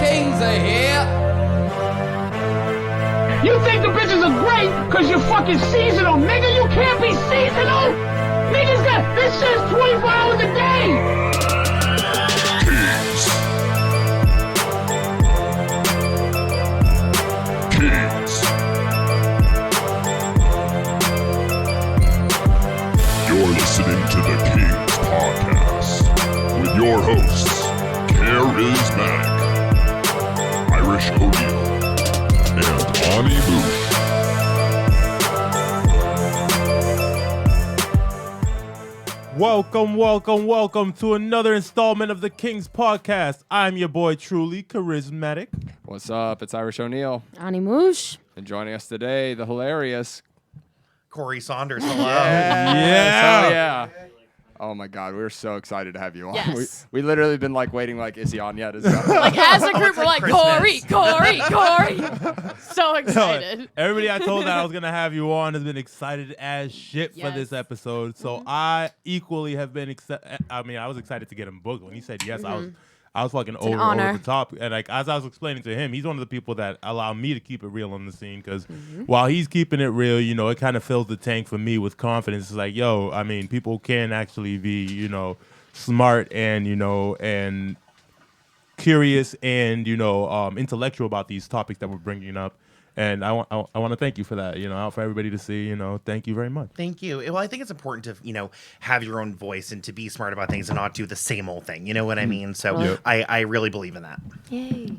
Kingz are here. You think the bitches are great because you're fucking seasonal, nigga? You can't be seasonal. Niggas got this shit's 24 hours a day. Kingz. You're listening to the Kingz Podcast with your hosts, Karizmatik, Irish O'Neal, and Moush. Welcome to another installment of the Kingz Podcast. I'm your boy, truly, Karizmatik. What's up? It's Irish O'Neal. Moush. And joining us today, the hilarious Corey Saunders. Hello. Yeah. Oh my God, we're so excited to have you on. Yes. We literally been like waiting, like, is he on yet? Is he on? Like as a group, we're like, Christmas. Corey. So excited. Everybody I told that I was going to have you on has been excited as shit for this episode. So I equally have been excited. I mean, I was excited to get him booked. When he said yes, I was fucking over the top. And like as I was explaining to him, he's one of the people that allow me to keep it real on the scene. Because while he's keeping it real, you know, it kind of fills the tank for me with confidence. It's like, yo, I mean, people can actually be, you know, smart and, you know, and curious and, you know, intellectual about these topics that we're bringing up. And I want to thank you for that, you know, out for everybody to see, you know, thank you very much. Thank you. Well, I think it's important to, you know, have your own voice and to be smart about things and not do the same old thing. You know what I mean? So I really believe in that. Yay.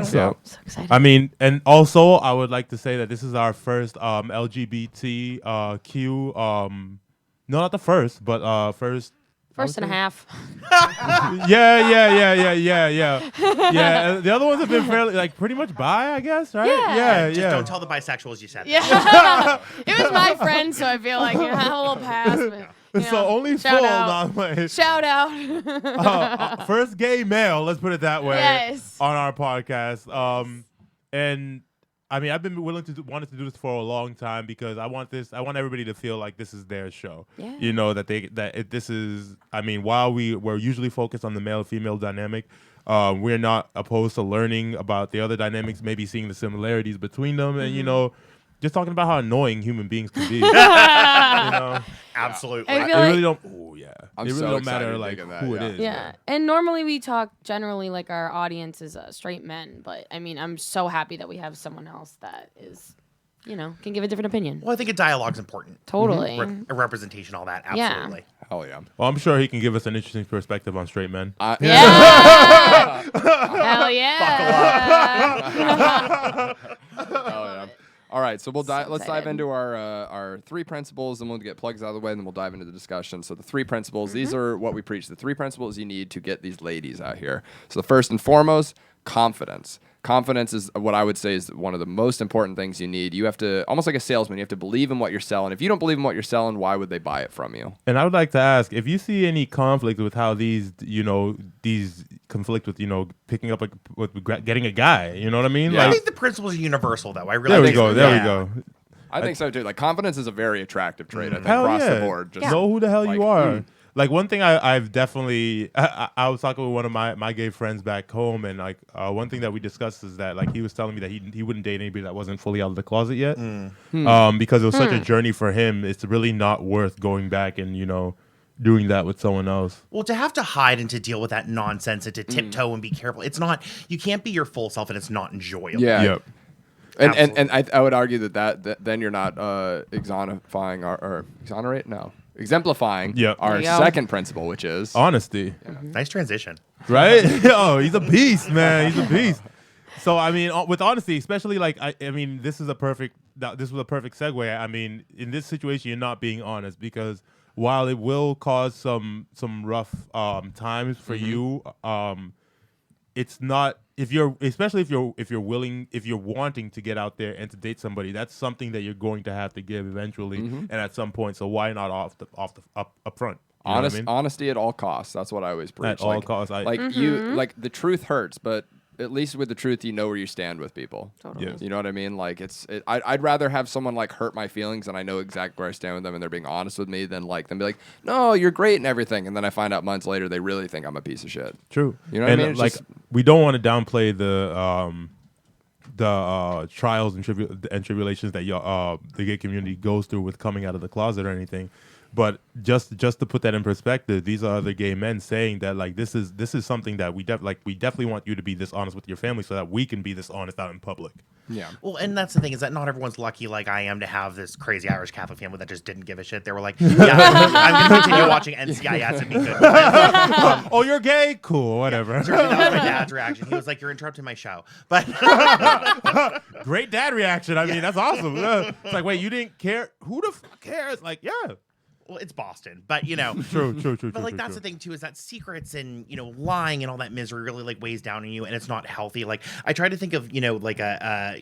So excited. I mean, and also I would like to say that this is our first LGBTQ, no, not the first, but first First and a half. Yeah. The other ones have been fairly, like, pretty much bi, I guess, right? Yeah. Just don't tell the bisexuals you said that. Yeah. It was my friend, so I feel like, you know, I have a little pass. But, you So know, only shout full, out. Shout out. first gay male, let's put it that way, Yes. on our podcast. And I mean, I've been wanted to do this for a long time because I want everybody to feel like this is their show. Yeah. You know, this is, I mean, while we're usually focused on the male-female dynamic, we're not opposed to learning about the other dynamics, maybe seeing the similarities between them, and, you know, just talking about how annoying human beings can be. You know? Absolutely. I It feel really like, don't. I'm It really so don't excited matter to like dig in that, who yeah. it is. yeah. And normally we talk generally like our audience is straight men, but I mean, I'm so happy that we have someone else that is, you know, can give a different opinion. Well, I think a dialogue's important. Totally. A representation, all that. Yeah. Absolutely. Hell yeah. Well, I'm sure he can give us an interesting perspective on straight men. Yeah. Hell yeah. Hell yeah. All right, so let's dive excited. into our three principles, and we'll get plugs out of the way, and then we'll dive into the discussion. So the three principles, these are what we preach. The three principles you need to get these ladies out here. So the first and foremost, confidence. Confidence is what I would say is one of the most important things you need. You have to, almost like a salesman, you have to believe in what you're selling. If you don't believe in what you're selling, why would they buy it from you? And I would like to ask if you see any conflict with how these conflict with, you know, picking up with getting a guy. You know what I mean? Yeah. I think the principles are universal, though. I really There we think go. so. There we Yeah. go. I think so too. Like confidence is a very attractive trait. I think Hell across yeah. the board. Just Know who the hell you like, are. Like one thing I've definitely I was talking with one of my gay friends back home, and like one thing that we discussed is that like he was telling me that he wouldn't date anybody that wasn't fully out of the closet yet, because it was such a journey for him. It's really not worth going back and, you know, doing that with someone else. Well, to have to hide and to deal with that nonsense and to tiptoe and be careful, it's not, you can't be your full self and it's not enjoyable. Yeah. Yep. And I would argue that then you're not exemplifying Yep. our There you go. second principle, which is Honesty. Nice transition. Right? Oh, he's a beast, man. He's a beast. So I mean, with honesty, especially like I mean, this was a perfect segue. I mean, in this situation, you're not being honest because while it will cause some rough times for you, it's not if you're wanting to get out there and to date somebody, that's something that you're going to have to give eventually and at some point. So why not up front? You know what I mean? Honesty at all costs. That's what I always preach. At all costs. Like you, like the truth hurts, but at least with the truth, you know where you stand with people. Totally. Yeah. You know what I mean? Like I'd rather have someone like hurt my feelings and I know exactly where I stand with them and they're being honest with me than like them be like, no, you're great and everything, and then I find out months later they really think I'm a piece of shit. True. You know what I mean? It's Like just- we don't want to downplay the trials and tribulations that the gay community goes through with coming out of the closet or anything. But just to put that in perspective, these are other gay men saying that like this is something that we definitely want you to be this honest with your family so that we can be this honest out in public. Yeah. Well, and that's the thing is that not everyone's lucky like I am to have this crazy Irish Catholic family that just didn't give a shit. They were like, yeah, I'm going to continue watching NCIS and be good. Oh, you're gay? Cool, whatever. Seriously, that was my dad's reaction. He was like, you're interrupting my show. But Great dad reaction. I mean, that's awesome. It's like, wait, you didn't care? Who the fuck cares? Like, yeah. well, it's Boston, but you know. True. But like that's the thing too is that secrets and lying and all that misery really like weighs down on you, and it's not healthy. Like I try to think of like a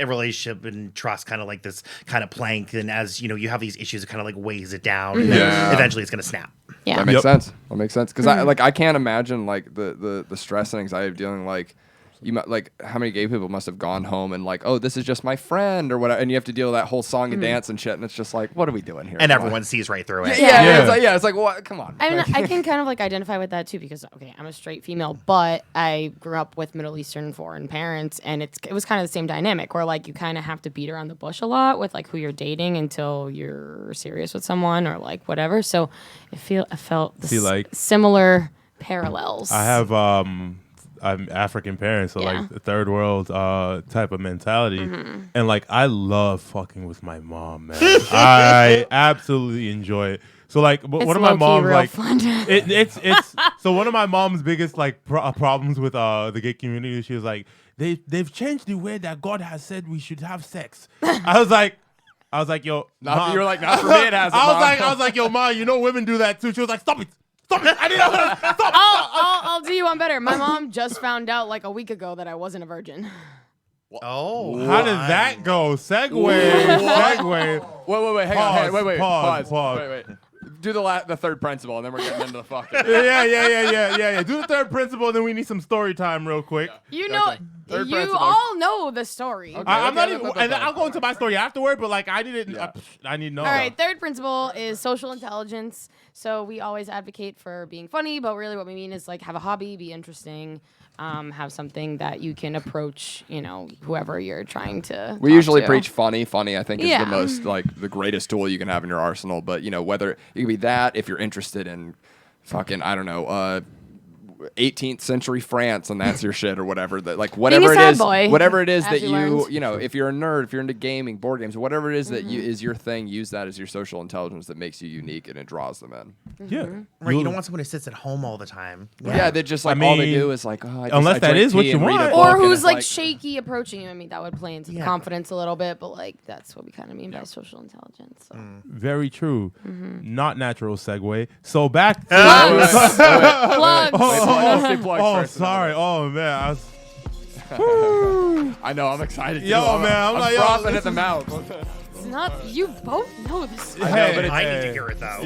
relationship and trust kind of like this kind of plank, and as you have these issues, it kind of like weighs it down. And then eventually it's gonna snap. Yeah. That makes sense. That makes sense because I can't imagine like the stress and anxiety of dealing like. Like how many gay people must have gone home and like, oh, this is just my friend or whatever, and you have to deal with that whole song and dance and shit, and it's just like, what are we doing here? And everyone sees right through it. Yeah. It's like, what? Come on. I mean, I can kind of like identify with that too because okay, I'm a straight female, but I grew up with Middle Eastern foreign parents, and it was kind of the same dynamic where like you kind of have to beat around the bush a lot with like who you're dating until you're serious with someone or like whatever. So I felt similar parallels. I have I'm African parents, so like the third world type of mentality, and like I love fucking with my mom, man. I absolutely enjoy it. So like, one of my mom's like, it's so one of my mom's biggest like problems with the gay community. She was like, they've changed the way that God has said we should have sex. I was like, yo, Mom. You were like, not for me, it hasn't. I was like, yo, Mom, women do that too. She was like, stop it. Stop it! I didn't know. Stop! I'll do you one better. My mom just found out like a week ago that I wasn't a virgin. Oh, how did that go? Segue. Wait, hang on. Pause. Wait. Do the third principle, and then we're getting into the fucking. Yeah. Do the third principle, then we need some story time real quick. You principle. all know the story. Okay. I'm not even, and I'll go into my story afterward, but like I didn't. I need to know. All right, third principle is social intelligence. So we always advocate for being funny, but really what we mean is like have a hobby, be interesting, have something that you can approach, whoever you're trying to. We usually preach funny. I think is Yeah. the most like the greatest tool you can have in your arsenal. But whether it could be that if you're interested in fucking 18th century France and that's your shit or whatever that like whatever it is that if you're a nerd, if you're into gaming, board games, whatever it is that is your thing, use that as your social intelligence that makes you unique and it draws them in. Yeah. right. You don't want someone who sits at home all the time. Yeah, they just like all they do is like unless that is what you want. Or who's like shaky approaching you. I mean, that would play into the confidence a little bit, but like that's what we kind of mean by social intelligence. So. Very true. Not natural segue. So back to Plugs. Sorry. Oh man. I know. I'm excited. Yo, man. I'm like, frothing at the mouth. It's not. You both know this. Hey, I need to hear it though.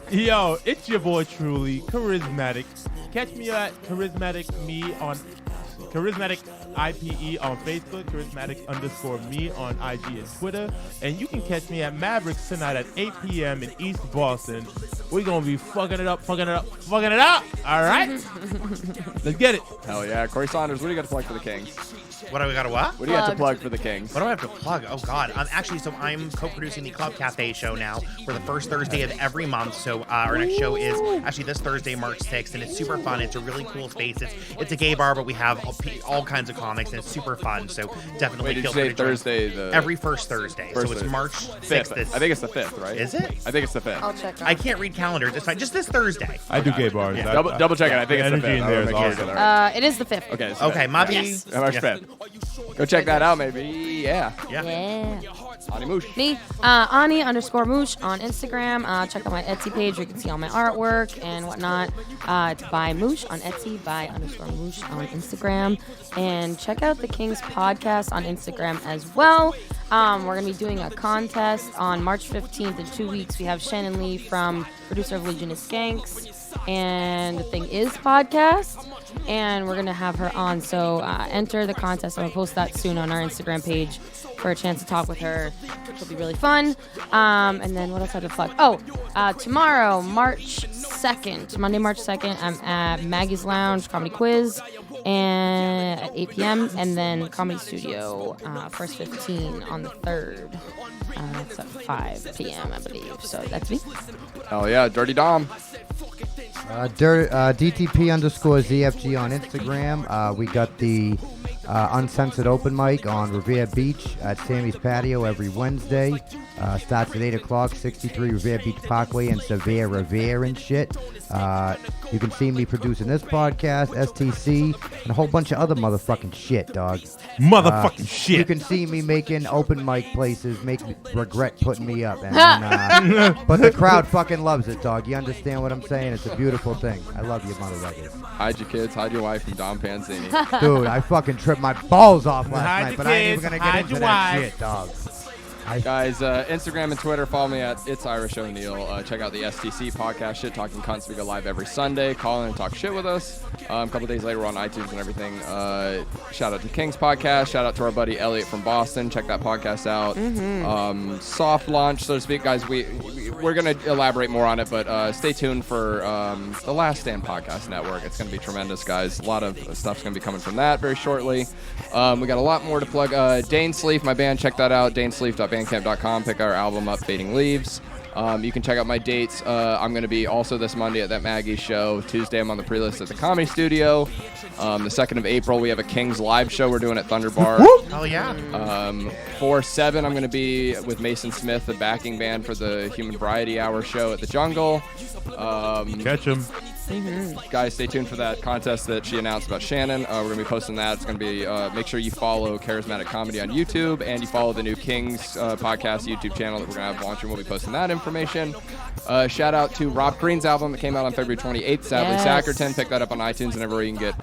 Yo, it's your boy truly, Karizmatik. Catch me at Karizmatik IPE on Facebook, Karizmatik_me on IG and Twitter. And you can catch me at Mavericks tonight at 8 p.m. in East Boston. We're going to be fucking it up. All right? Let's get it. Hell yeah. Corey Saunders, what do you got to plug for the Kings? What do we got to what? What do you got to plug for the Kings? What do I have to plug? Oh God! I'm co-producing the Club Cafe show now. We're the first Thursday of every month. So our next show is actually this Thursday, March 6th, and it's super fun. It's a really cool space. It's a gay bar, but we have all kinds of comics, and it's super fun. So definitely feel free to join us. Thursday? Every first Thursday. So it's March 6th. I think it's the 5th, right? Is it? I think it's the 5th. I'll check. I can't read calendars. It's fine. Just this Thursday. I do gay bars. Yeah. Double check it. I think it's the 5th. Energy in there is awesome. It is the 5th. Okay. Okay, Mavi. Yes. March 5th. Go check that out, maybe. Yeah. Yeah. Ani Moush. Me, Ani_Moush on Instagram. Check out my Etsy page where you can see all my artwork and whatnot. It's by Moush on Etsy, by_Moush on Instagram. And check out the Kingz Podcast on Instagram as well. We're going to be doing a contest on March 15th in 2 weeks. We have Shannon Lee from producer of Legion of Skanks. and the thing is podcast. And we're going to have her on. So enter the contest. I'm going to post that soon on our Instagram page for a chance to talk with her, which will be really fun. And then what else I have to plug? Tomorrow, March 2nd, Monday, March 2nd, I'm at Maggie's Lounge Comedy Quiz and at 8 p.m. And then Comedy Studio, First 15 on the 3rd. It's at 5 p.m., I believe. So that's me. Hell yeah, Dirty Dom. DTP_ZFG on Instagram. We got the Uncensored Open Mic on Revere Beach at Sammy's Patio every Wednesday. Starts at 8 o'clock, 63 Revere Beach Parkway in Severe Revere and shit. You can see me producing this podcast, STC, and a whole bunch of other motherfucking shit, dog. Motherfucking shit. You can see me making open mic places, make me regret putting me up. And but the crowd fucking loves it, dog. You understand what I'm saying? It's a beautiful thing. I love you, motherfuckers. Hide your kids, hide your wife from Dom Panzini. Dude, I fucking tripped my balls off last Hide night, your but I ain't even kids, gonna get hide into your that wife. shit, dog. Guys, Instagram and Twitter, follow me at It's Irish O'Neill. Check out the STC podcast, Shit Talking Cunts. We go live every Sunday. Call in and talk shit with us. A couple days later, we're on iTunes and everything. Shout out to Kingz Podcast. Shout out to our buddy Elliot from Boston. Check that podcast out. Soft launch, so to speak, guys. We're going to elaborate more on it, but stay tuned for the Last Stand Podcast Network. It's going to be tremendous, guys. A lot of stuff's going to be coming from that very shortly. We got a lot more to plug. Dane Sleef, my band, check that out. DaneSleef.bandcamp.com. Pick our album up, Fading Leaves. You can check out my dates. I'm going to be also this Monday at that Maggie show. Tuesday, I'm on the pre-list at the Comedy Studio. The 2nd of April, we have a Kingz live show we're doing at Thunder Bar. Hell yeah. 4/7, I'm going to be with Mason Smith, the backing band for the Human Variety Hour show at the Jungle. Catch him. Guys, stay tuned for that contest that she announced about Shannon. We're going to be posting that. It's going to be, make sure you follow Karizmatik Comedy on YouTube, and you follow the new Kingz Podcast YouTube channel that we're going to have launching. We'll be posting that information. Shout out to Rob Green's album that came out on February 28th, Sadly Sackerton. Pick that up on iTunes and everywhere you can get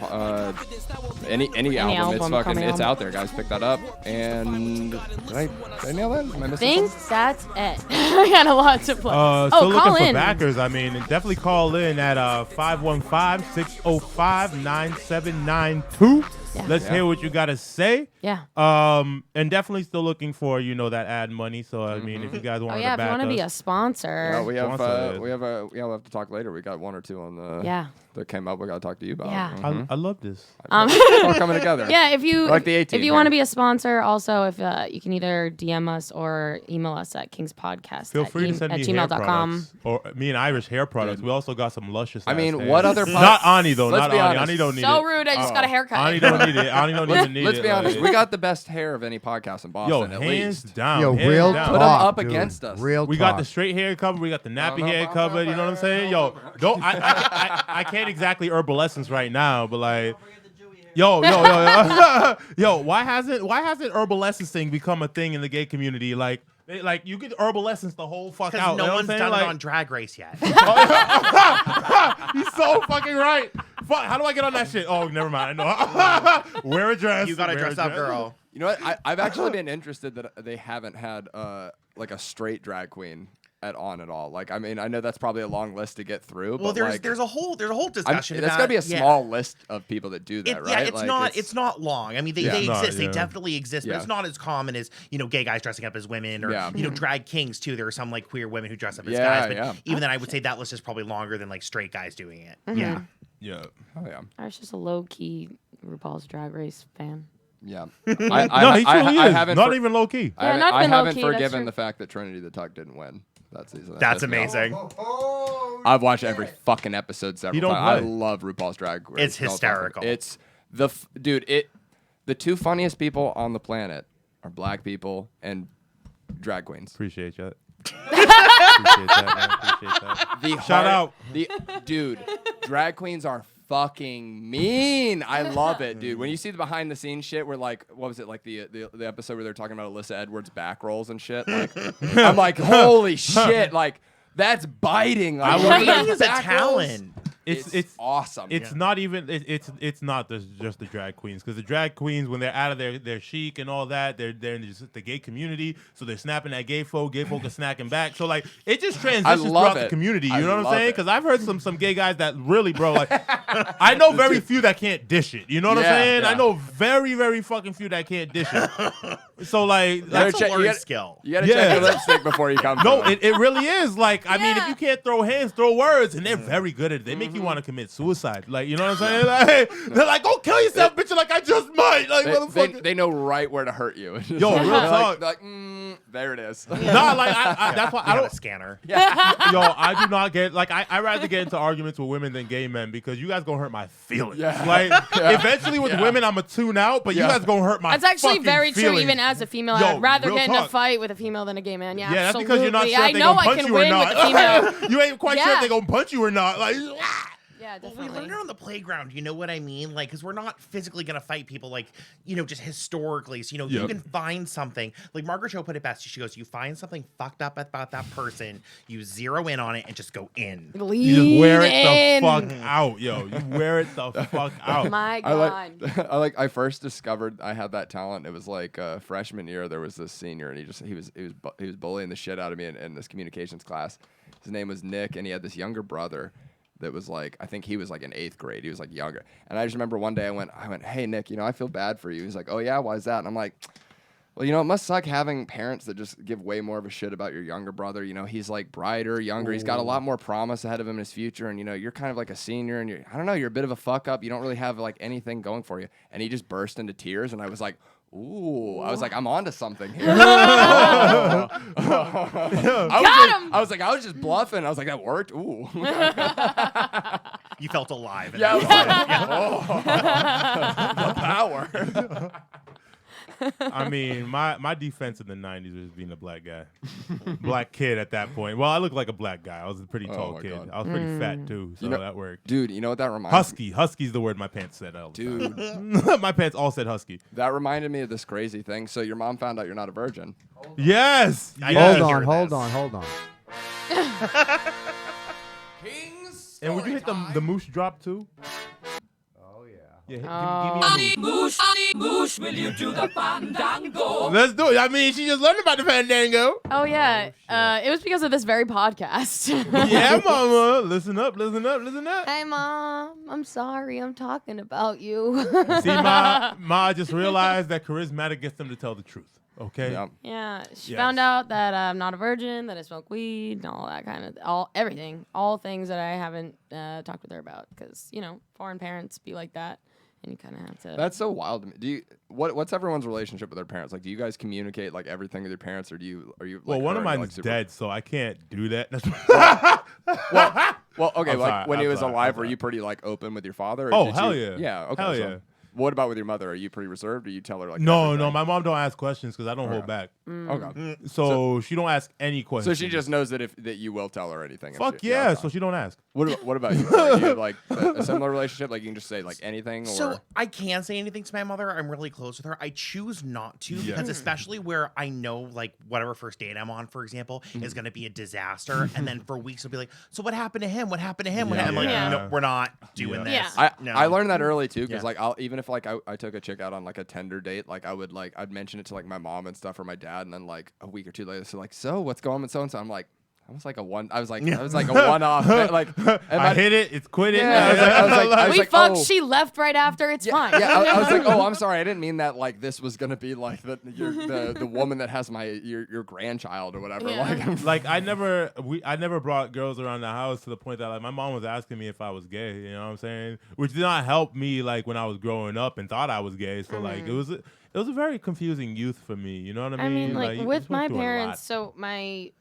any album. It's out there, guys. Pick that up. And did I nail that? Am I missing something? That's it. I got a lot to plug. Still looking call for in. backers. I mean, definitely call in at 515-605-9792. Yeah. Let's hear what you got to say. Yeah. And definitely still looking for, that ad money. So, I mean, if you guys want to back if you want to be a sponsor. Yeah, we'll Sponsor have to talk later. We got one or two on the that came up. We got to talk to you about. Yeah. I love this. It's all coming together. Yeah, if you Like the A-Team, if you want to be a sponsor, also if you can either DM us or email us at Kingz Podcast Feel free to send me hair gmail.com. products. Or me and Irish hair products. We also got some luscious I mean, hair. what other Not Ani, though. Let's Not be Ani. honest. Ani don't need So it. rude, I just got a haircut. Ani don't need it. Ani don't even need it. Let's be honest. We got the best hair of any podcast in Boston, Yo, at hands least. down. Yo, hands real down. Put 'em talk, up dude. against us. Real We talk. got the straight hair covered. We got the nappy hair covered. You know what I'm saying? Yo, don't I can't exactly herbal essence right now, but like, yo, why hasn't herbal essence thing become a thing in the gay community? Like you could herbal essence the whole fuck Because out. no you know one's what I'm done saying? it on Drag Race yet. He's so fucking right. Fuck, how do I get on that shit? Oh, never mind. I know. Wear a dress. You got to wear a dress up, girl. You know what? I've actually been interested that they haven't had like a straight drag queen at all. Like, I mean, I know that's probably a long list to get through. Well, but there's a whole discussion. That's gotta be a small list of people that do that, right? Yeah, it's not long. I mean, they exist. They yeah. definitely exist, but it's not as common as gay guys dressing up as women or drag kings too. There are some like queer women who dress up as guys, but even then, I would say that list is probably longer than like straight guys doing it. Mm-hmm. Yeah. Oh yeah. I was just a low key RuPaul's Drag Race fan. Yeah. No, he truly is. Not even low key. Yeah, not I even haven't low-key, that's forgiven true. the fact that Trinity the Tuck didn't win that season. That's amazing. I've watched every fucking episode several don't times. I play. love RuPaul's Drag Race. It's hysterical. It's the the two funniest people on the planet are black people and drag queens. Appreciate that. Appreciate that, man. Appreciate that. Shout out. Dude, drag queens are fucking mean. I love it, dude. When you see the behind the scenes shit where like, what was it, like the episode where they're talking about Alyssa Edwards back rolls and shit, like I'm like, holy shit, like that's biting. Like, Training is a talent. It's awesome. It's not even. It's not just the drag queens, because the drag queens, when they're out of their chic and all that, they're in just the gay community, so they're snapping at gay folk. Gay folk are snacking back. So like it just transitions throughout the community. You know what I'm saying? Because I've heard some gay guys that really, bro, like I know very few that can't dish it. You know what I'm saying? Yeah. I know very, very fucking few that can't dish it. So like that's a learned skill. You gotta check your lipstick before you come. No, it really is. Like, I mean, if you can't throw hands, throw words, and they're very good at it. They make you want to commit suicide. Like, you know what I'm saying? Like, they're like, go kill yourself, bitch. Like, I just might. Like, motherfucker. They know right where to hurt you. Yo, real talk. Like, there it is. Nah, like, that's why I don't. A scanner. Yo, I do not get, like, I rather get into arguments with women than gay men, because you guys gonna hurt my feelings. Yeah. Like, eventually with women, I'm going to tune out, but you guys gonna hurt my That's actually fucking very feelings. true, even as a female. Yo, I'd rather real get in a talk. fight with a female than a gay man. Yeah, Yeah, that's absolutely. because you're not sure I if they're know gonna I punch can you or win not. with a female. You ain't quite sure if they're gonna punch you or not. Like, Yeah, Well, we definitely. learn it on the playground. You know what I mean? Like, because we're not physically going to fight people, like, you know, just historically. So, you know, you can find something. Like, Margaret Cho put it best. She goes, you find something fucked up about that person, you zero in on it and just go in. you just wear it the fuck out, yo. You wear it the fuck out. My God. I first discovered I had that talent. It was like freshman year. There was this senior, and he was bullying the shit out of me in this communications class. His name was Nick, and he had this younger brother that was like, I think he was like in 8th grade. He was like younger. And I just remember one day I went, hey, Nick, you know, I feel bad for you. He's like, oh, yeah, why is that? And I'm like, well, you know, it must suck having parents that just give way more of a shit about your younger brother. You know, he's like brighter, younger. He's got a lot more promise ahead of him in his future. And, you know, you're kind of like a senior, and I don't know, you're a bit of a fuck up. You don't really have like anything going for you. And he just burst into tears. And I was like, ooh, I was like, I'm onto something here. I was like, I was just bluffing. I was like, that worked. Ooh. You felt alive. Yeah, I was like, the power. I mean, my defense in the 90s was being a black guy. Black kid at that point. Well, I looked like a black guy. I was a pretty tall kid. God. I was pretty fat, too, so that worked. Dude, you know what that reminds me? Husky's the word my pants said all the Dude. time. My pants all said husky. That reminded me of this crazy thing. So your mom found out you're not a virgin. Yes! Hold yes. on, hold on. Kingz. And would you hit the Moush drop, too? Yeah, give me a Moush, will you do the fandango? Let's do it. I mean, she just learned about the fandango. Oh, yeah. It was because of this very podcast. Yeah, mama. Listen up. Hey, Mom. I'm sorry. I'm talking about you. See, Ma just realized that Karizmatik gets them to tell the truth. Okay? Yeah. Yeah, she Yes. found out that I'm not a virgin, that I smoke weed, and all that kind of, everything. All things that I haven't talked with her about, because, you know, foreign parents be like that. And you kind of have to. That's so wild to me. Do you what's everyone's relationship with their parents? Like, do you guys communicate like everything with your parents, or are you Well, like, one of are you, mine's like, super- dead, so I can't do that. Well, okay, I'm like sorry, when he I'm was sorry, alive, I'm were sorry. you pretty like open with your father? Or Oh, did hell you, yeah. Yeah, okay. Hell so yeah. What about with your mother? Are you pretty reserved, or you tell her like No, everything? my mom don't ask questions because I don't hold back. Okay. So she don't ask any So questions. she just knows that you will tell her anything. if Fuck she- yeah, okay. so she don't ask. What about you? Are you like a similar relationship? Like you can just say like anything, or So I can't say anything to my mother. I'm really close with her. I choose not to because especially where I know like whatever first date I'm on, for example, is going to be a disaster. And then for weeks I'll be like, so what happened to him? What happened to him? What happened? I'm like, Yeah. no, we're not doing Yeah. this. Yeah. No. I learned that early too, because Yeah. like even if like I took a chick out on like a Tinder date, like I'd mention it to like my mom and stuff or my dad, and then like a week or two later, so like, so what's going on with so and so? I'm like, I was like a one-off. Like, I hit it. It's quitting. Yeah, I was We like, fucked. oh. She left right after. It's fine. Yeah, I was like, oh, I'm sorry, I didn't mean that. Like, this was gonna be like the woman that has your grandchild or whatever. Yeah. Like, Like I never brought girls around the house to the point that like my mom was asking me if I was gay. You know what I'm saying? Which did not help me like when I was growing up and thought I was gay. So like it was a very confusing youth for me. You know what I mean? I mean, like you with just went my through a lot. parents, so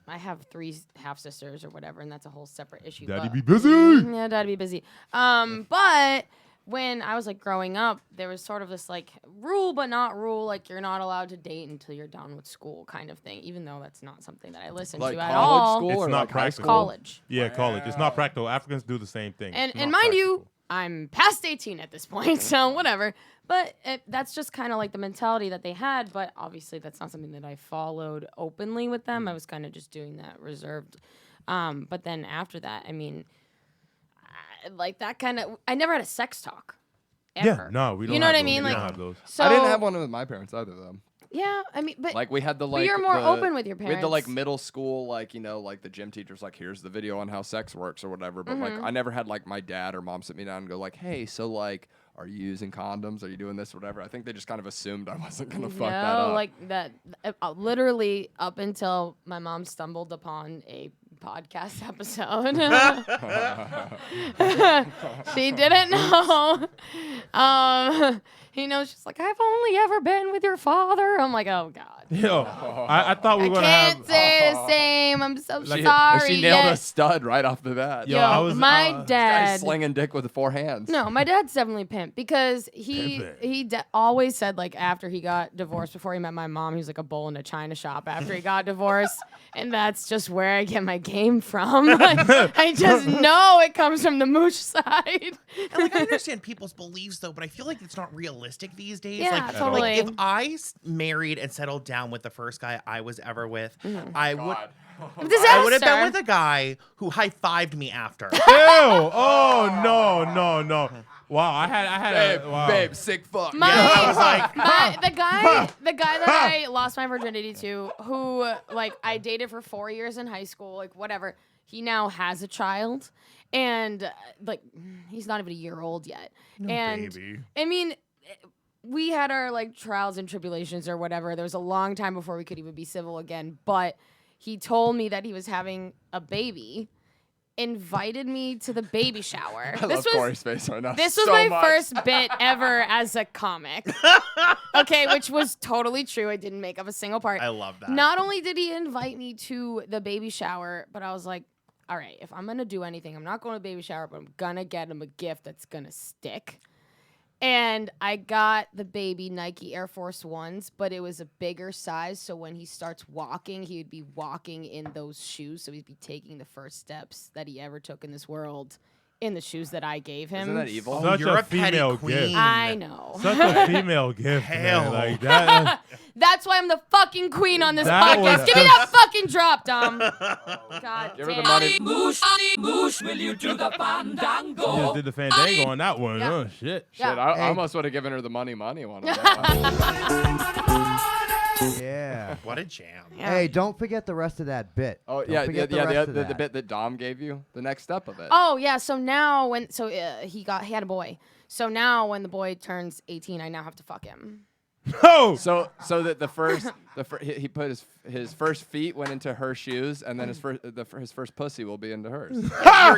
I have 3 half sisters or whatever, and that's a whole separate issue. Daddy but- be busy. Yeah, daddy be busy. But when I was like growing up, there was sort of this like rule but not rule, like you're not allowed to date until you're done with school kind of thing, even though that's not something that I listen like to at college all. school It's or not like high practical. school? College. Yeah, college. It's not practical. Africans do the same thing. And It's and not mind you, practical. I'm past 18 at this point, so whatever. But that's just kind of like the mentality that they had. But obviously, that's not something that I followed openly with them. I was kind of just doing that reserved. But then after that, I mean, like that kind of. I never had a sex talk. Yeah, Ever. no, we don't. You know have what I those. mean? We Like, don't have those. so I didn't have one with my parents either, though. Yeah, I mean, but Like we had the but like. you're more the- open with your We had the parents. like middle school, like like the gym teachers, like here's the video on how sex works or whatever. But like I never had like my dad or mom sit me down and go like, hey, so like, are you using condoms? Are you doing this or whatever? I think they just kind of assumed I wasn't gonna fuck that up. like that. Literally up until my mom stumbled upon a podcast episode. She didn't know. She's like, I've only ever been with your father. I'm like, oh God. Yo, I thought we I were gonna have. can't say the same. I'm so She- sorry. She nailed a Yes. stud right off the bat. Yo, I was- my Guy dad. slinging dick with 4 hands. No, my dad's definitely pimp because he Pimpin'. always said like after he got divorced, before he met my mom, he was like a bull in a china shop after he got divorced, and that's just where I get my game from. Like, I just know it comes from the Moush side. And like I understand people's beliefs though, but I feel like it's not realistic these days. Yeah, like, totally. Like if I married and settled down with the first guy I was ever with, I would. Disaster. I would have been with a guy who high-fived me after. Ew! Oh no! Wow, I had. Wow. Babe, sick fuck. My, I was like, the guy that I lost my virginity to, who like I dated for 4 years in high school, like whatever. He now has a child, and like he's not even a year old yet. And baby. I mean, we had our like trials and tribulations or whatever. There was a long time before we could even be civil again. But he told me that he was having a baby, invited me to the baby shower. I love Corey's face right now. This was so my much. first bit ever as a comic. Okay, which was totally true. I didn't make up a single part. I love that. Not only did he invite me to the baby shower, but I was like, all right, if I'm going to do anything, I'm not going to the baby shower, but I'm going to get him a gift that's going to stick. And I got the baby Nike Air Force Ones, but it was a bigger size. So when he starts walking, he would be walking in those shoes. So he'd be taking the first steps that he ever took in this world in the shoes that I gave him. Isn't that evil? Such you're a a petty female queen. gift. I know. Such a female gift, Hell. man. Like that. That's why I'm the fucking queen on this That podcast. was Give me just- that fucking drop, Dom. God Give her the damn. money. Moush, will you do the You fandango? just did the fandango on that one. Yeah. Oh shit. Shit, I Hey. almost would have given her the money one on that one. Yeah. What a jam. Yeah. Hey, don't forget the rest of that bit. Oh, Don't yeah, forget the rest of the that. bit that Dom gave you, the next step of it. Oh yeah. So now he had a boy. So now when the boy turns 18, I now have to fuck him. Oh. So that he put his first feet went into her shoes, and then his first pussy will be into hers.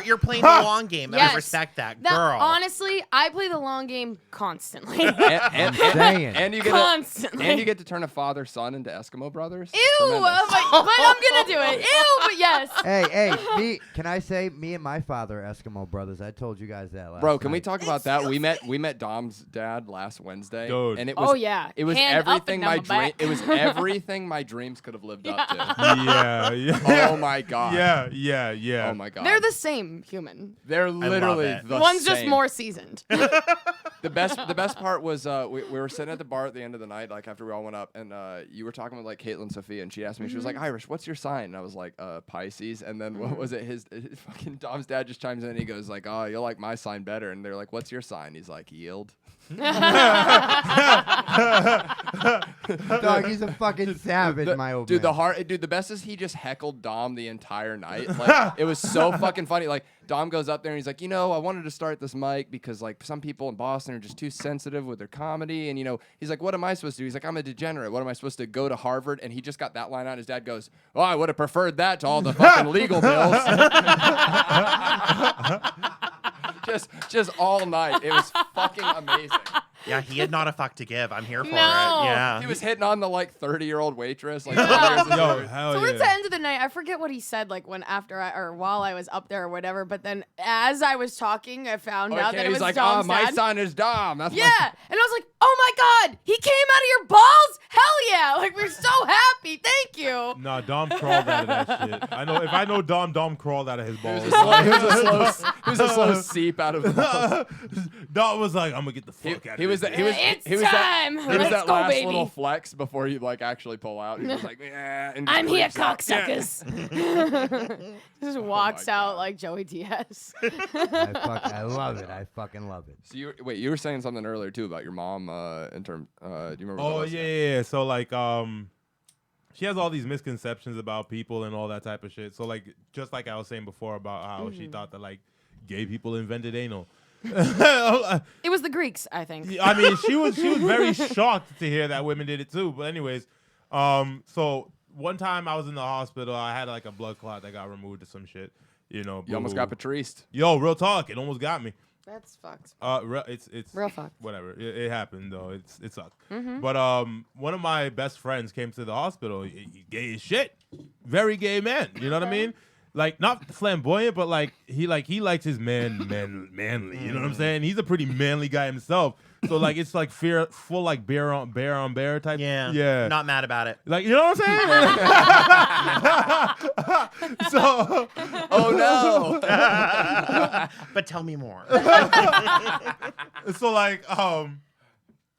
You're playing the long game. And Yes. I respect that, That, girl. honestly, I play the long game constantly. Saying. and you get Constantly. and you get to turn a father-son into Eskimo brothers. Ew, Tremendous. but I'm gonna do it. Ew, but yes. Hey, can I say me and my father are Eskimo brothers? I told you guys that last Bro, can we night. talk about that? We met Dom's dad last Wednesday, Dude. and it was Oh, yeah. it was Hand up everything and down my the dream. back. It was everything my dreams could have lived up to. Yeah. Oh my god. Yeah. Oh my god. They're the same human. They're literally it. the One's just same. more seasoned. The best part was we were sitting at the bar at the end of the night, like after we all went up, and you were talking with like Caitlin Sophia, and she asked me, she was like, Irish, what's your sign? And I was like, Pisces. And then what was it? His fucking Dom's dad just chimes in and he goes like, oh, you'll like my sign better. And they're like, what's your sign? He's like, yield. Dog, he's a fucking savage, my old man. The best is he just heckled Dom the entire night. Like it was so fucking funny. Like Dom goes up there and he's like, I wanted to start this mic because like some people in Boston are just too sensitive with their comedy. And he's like, what am I supposed to do? He's like, I'm a degenerate. What am I supposed to go to Harvard? And he just got that line out. His dad goes, oh, I would have preferred that to all the fucking legal bills. just all night. It was fucking amazing. Yeah, he had not a fuck to give. I'm here for No. it. Yeah. He was hitting on the like 30-year-old waitress. Like, Yo, years hell Towards yeah. the end of the night, I forget what he said, like while I was up there or whatever. But then as I was talking, I found out that it he's was like, Dom's my dad. son is Dom. That's Yeah, and I was like, oh my god, he came out of your balls? Hell yeah! Like we're so happy. Thank you. Nah, Dom crawled out of that shit. If I know Dom crawled out of his balls. He was a slow seep out of the balls. Dom was like, I'm gonna get the fuck out of He was was that It's he was time. that he was Let's that go, last baby. little flex before you like actually pull out. He was like, yeah. And I'm here, freaks out. cocksuckers. Just walks out like Joey Diaz. I love it. I fucking love it. So you were saying something earlier too about your mom. In term, do you remember? what Oh that was? yeah. So like, she has all these misconceptions about people and all that type of shit. So like, just like I was saying before about how she thought that like gay people invented anal. It was the Greeks, I think. I mean, she was very shocked to hear that women did it too. But anyways, so one time I was in the hospital, I had like a blood clot that got removed or some shit. You know, You almost got Patriced. Yo, real talk, it almost got me. That's fucked. It's Real fucked. Whatever. It happened though. It sucked. Mm-hmm. But one of my best friends came to the hospital. He gay as shit. Very gay man. You know what I mean? Like not flamboyant, but like he likes his manly. You know what I'm saying? He's a pretty manly guy himself. So like it's like full like bear on bear type. Yeah. Not mad about it. Like you know what I'm saying? So Oh no. But tell me more. so like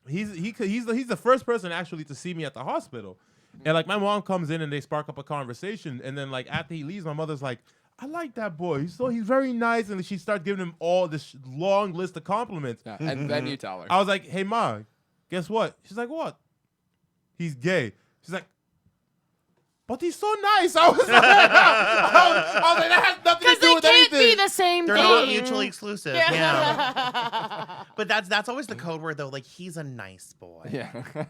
he's the first person actually to see me at the hospital. And like my mom comes in and they spark up a conversation, and then like after he leaves, my mother's like, I like that boy. He's very nice, and she starts giving him all this long list of compliments. Yeah, and then you tell her. I was like, hey ma, guess what? She's like, what? He's gay. She's like, but he's so nice. I was like, I was like that has nothing to do with anything. Because they can't be the same They're thing. not mutually exclusive. Yeah. But that's always the code word though. Like he's a nice boy. Yeah.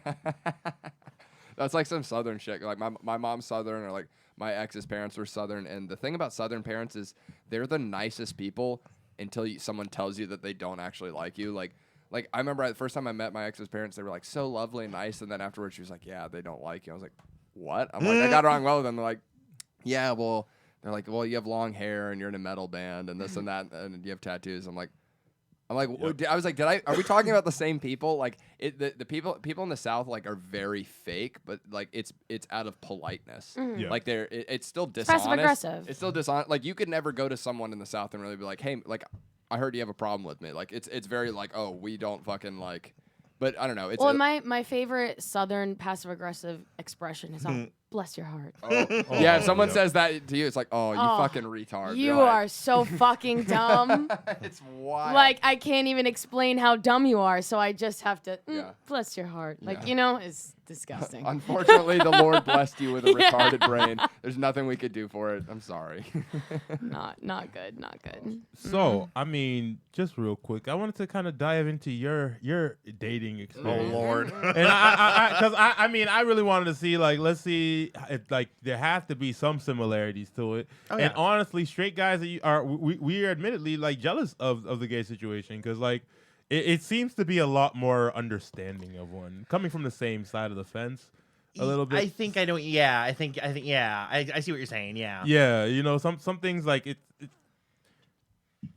That's like some Southern shit. Like my mom's Southern, or like my ex's parents were Southern. And the thing about Southern parents is they're the nicest people until someone tells you that they don't actually like you. Like I remember the first time I met my ex's parents, they were like so lovely and nice. And then afterwards she was like, yeah, they don't like you. I was like, what? I'm like, I got along well with them. They're like, yeah, well, they're like, well, you have long hair and you're in a metal band and this and that, and you have tattoos. I'm like, Yep. I was like, are we talking about the same people? Like, the people in the South like are very fake, but like it's out of politeness. Yeah. Like it's still dishonest. Passive-aggressive. It's still dishonest. Like you could never go to someone in the South and really be like, hey, like I heard you have a problem with me. Like it's very like, oh, we don't fucking like. But I don't know. It's Well, my favorite Southern passive-aggressive expression is, oh, bless your heart. yeah. If someone says that to you, it's like, oh, you fucking retard. You You're like, are so fucking dumb. It's wild. Like, I can't even explain how dumb you are, so I just have to, Yeah. bless your heart. Like, Yeah. you know, it's disgusting. Unfortunately, the Lord blessed you with a retarded brain. There's nothing we could do for it. I'm sorry. Not good, not good. So, I mean, just real quick, I wanted to kind of dive into your dating Oh experience. Lord. And I mean, I really wanted to see, like, let's see, like, there has to be some similarities to it. Oh, and yeah. honestly, straight guys we are admittedly, like, jealous of the gay situation because, like, it seems to be a lot more understanding of one coming from the same side of the fence a little bit. I think I know. Yeah, I think. Yeah, I see what you're saying. Yeah. Yeah, you know, some things like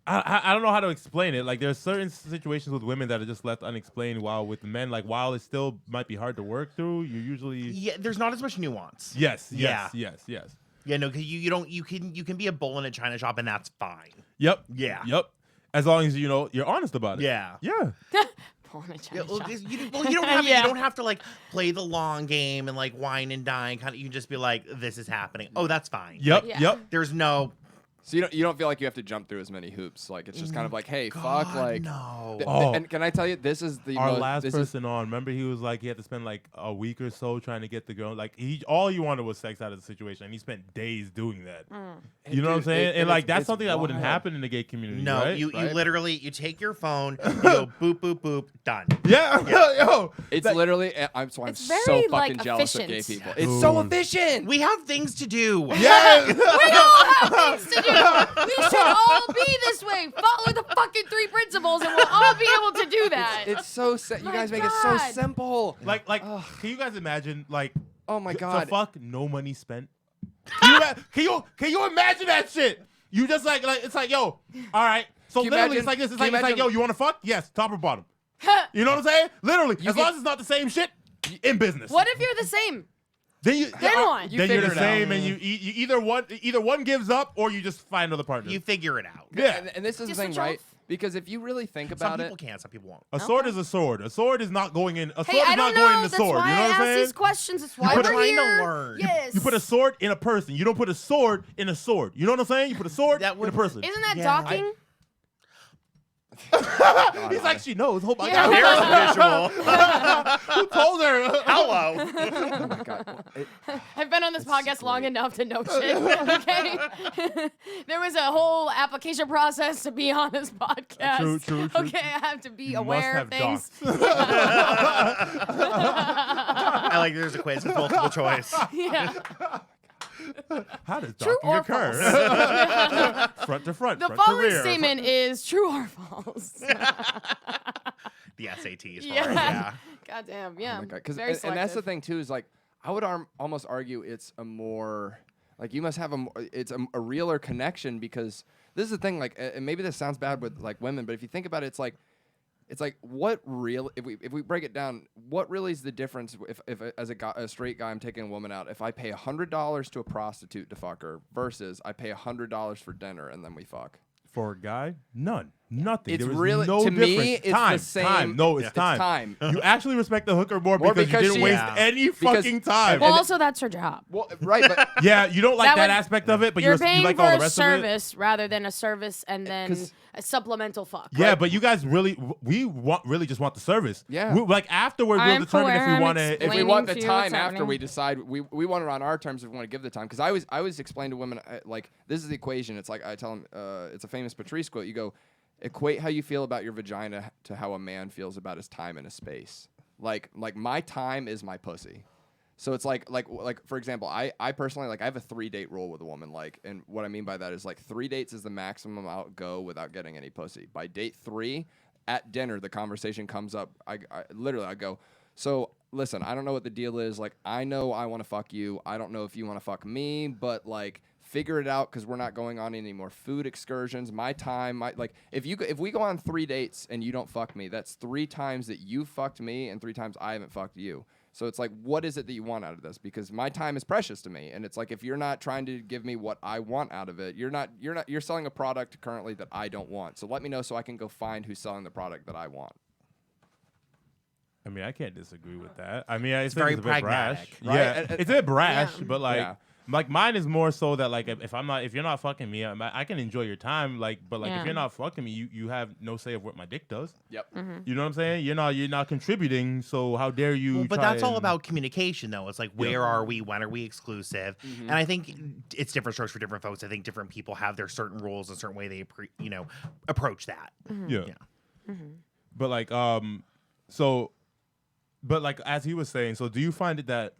I don't know how to explain it. Like there's certain situations with women that are just left unexplained, while with men, like while it still might be hard to work through, you usually Yeah, there's not as much nuance. yes. Yeah, no, because you can be a bull in a china shop and that's fine. Yep. Yeah. Yep. As long as you're honest about it. Yeah. Yeah. Porn and Yeah, China well, shop. 'cause you don't have Yeah. you don't have to like play the long game and like wine and dine. Kind of, you can just be like, this is happening. Oh, that's fine. Yep. Yeah. Yep. There's no. So you don't feel like you have to jump through as many hoops. Like it's just kind of like, hey, fuck, like. no. And can I tell you, this is the Our most, last this person on, remember he was like he had to spend like a week or so trying to get the girl. Like all he wanted was sex out of the situation, and he spent days doing that. You know what I'm Dude, saying? And like that's it's something that wouldn't wild. happen in the gay community. No, right? you Right? literally you take your phone, you go boop boop boop, done. Yeah. Yo. It's Like- literally. I'm It's so very, fucking like, jealous of gay efficient. people. It's so Dude. efficient. We have things to do. Yes. We all have things to do. We should all be this way. Follow the fucking 3 principles, and we'll all be able to do that. It's so. You My guys make it so God. simple. Like, can you guys imagine, like, Oh my to god. fuck, no money spent? Can you imagine that shit? You just like it's like, yo, all right. So Can you literally, imagine- it's like this. It's can you like, imagine- yo, you want to fuck? Yes, top or bottom. You know what I'm saying? Literally, as long as it's not the same shit in business. What if you're the same? Then Then what? You Then you're figure the it out. same, and you either one gives up or you just find another partner. You figure it out. yeah. And this is Just the thing, switch right? off. Because if you really think Some about people it, can, some people won't. A sword is a sword. A sword is not going in. A Hey, sword I is don't not going in know. the That's sword. why You know I what I'm ask saying? these questions. That's why We're we're trying to here. learn. Yes. You put a sword in a person. You don't put a sword in a sword. You know what I'm saying? You put a sword That in would- a person. Isn't that Yeah. docking? He's like, she knows. Oh my Yeah. God. There's a visual. Who told her? Hello. oh my God. Well, I've been on this podcast long enough to know shit. Okay, there was a whole application process to be on this podcast. True. Okay, I have to be You aware must of have things. I like there's a quiz with multiple choice. Yeah. How does True docking or occur? Front to front. The front to following rear. statement is true or false. The SATs. Yeah. Yeah. Goddamn. Yeah. Oh my God. 'Cause- Very and that's the selective. thing too is like I would almost argue it's a more like you must have it's a realer connection because this is the thing like and maybe this sounds bad with like women but if you think about it it's like what real if we break it down what really is the difference if as a straight guy I'm taking a woman out if I pay $100 to a prostitute to fuck her versus I pay $100 for dinner and then we fuck. For a guy, none. Nothing. It's There is really- no to me, difference. it's time. the same- Time. No, it's It's time. time. You actually respect the hooker more because you because didn't she- waste Yeah. any Because- fucking time. Well, also that's her job. Well, right, but Yeah, you don't like That that, would- aspect of it, but You're you paying like for all the a rest of it. service rather than a service and then 'Cause- a supplemental fuck. Yeah, but you guys really really just want the service. Yeah. Like afterward, we'll I'm determine if aware, we I'm want to. if we explaining want the to you time what's after happening. we decide we want it on our terms if we want to give the time because I always explain to women like this is the equation it's like I tell them it's a famous Patrice quote you go equate how you feel about your vagina to how a man feels about his time in a space like my time is my pussy so it's like for example I personally like I have a 3-date rule with a woman like and what I mean by that is like 3 dates is the maximum I'll go without getting any pussy by date 3 at dinner the conversation comes up I literally go so listen, I don't know what the deal is. Like, I know I want to fuck you. I don't know if you want to fuck me, but like, figure it out because we're not going on any more food excursions. My time, if we go on 3 dates and you don't fuck me, that's 3 times that you fucked me and 3 times I haven't fucked you. So it's like, what is it that you want out of this? Because my time is precious to me, and it's like if you're not trying to give me what I want out of it, you're selling a product currently that I don't want. So let me know so I can go find who's selling the product that I want. I mean, I can't disagree with that. I mean, it's very a bit brash. pragmatic, right? Yeah, it's a bit brash, Yeah. but like, Yeah. like mine is more so that like if you're not fucking me, I can enjoy your time. Like, but like Yeah. if you're not fucking me, you have no say of what my dick does. Yep. You know what I'm saying? You're not contributing. So how dare you? Well, but try that's all and- about communication, though. It's like, where are we? When are we exclusive? And I think it's different strokes for different folks. I think different people have their certain rules, a certain way they, approach that. Yeah. Yeah. But like, but like as he was saying, so do you find it that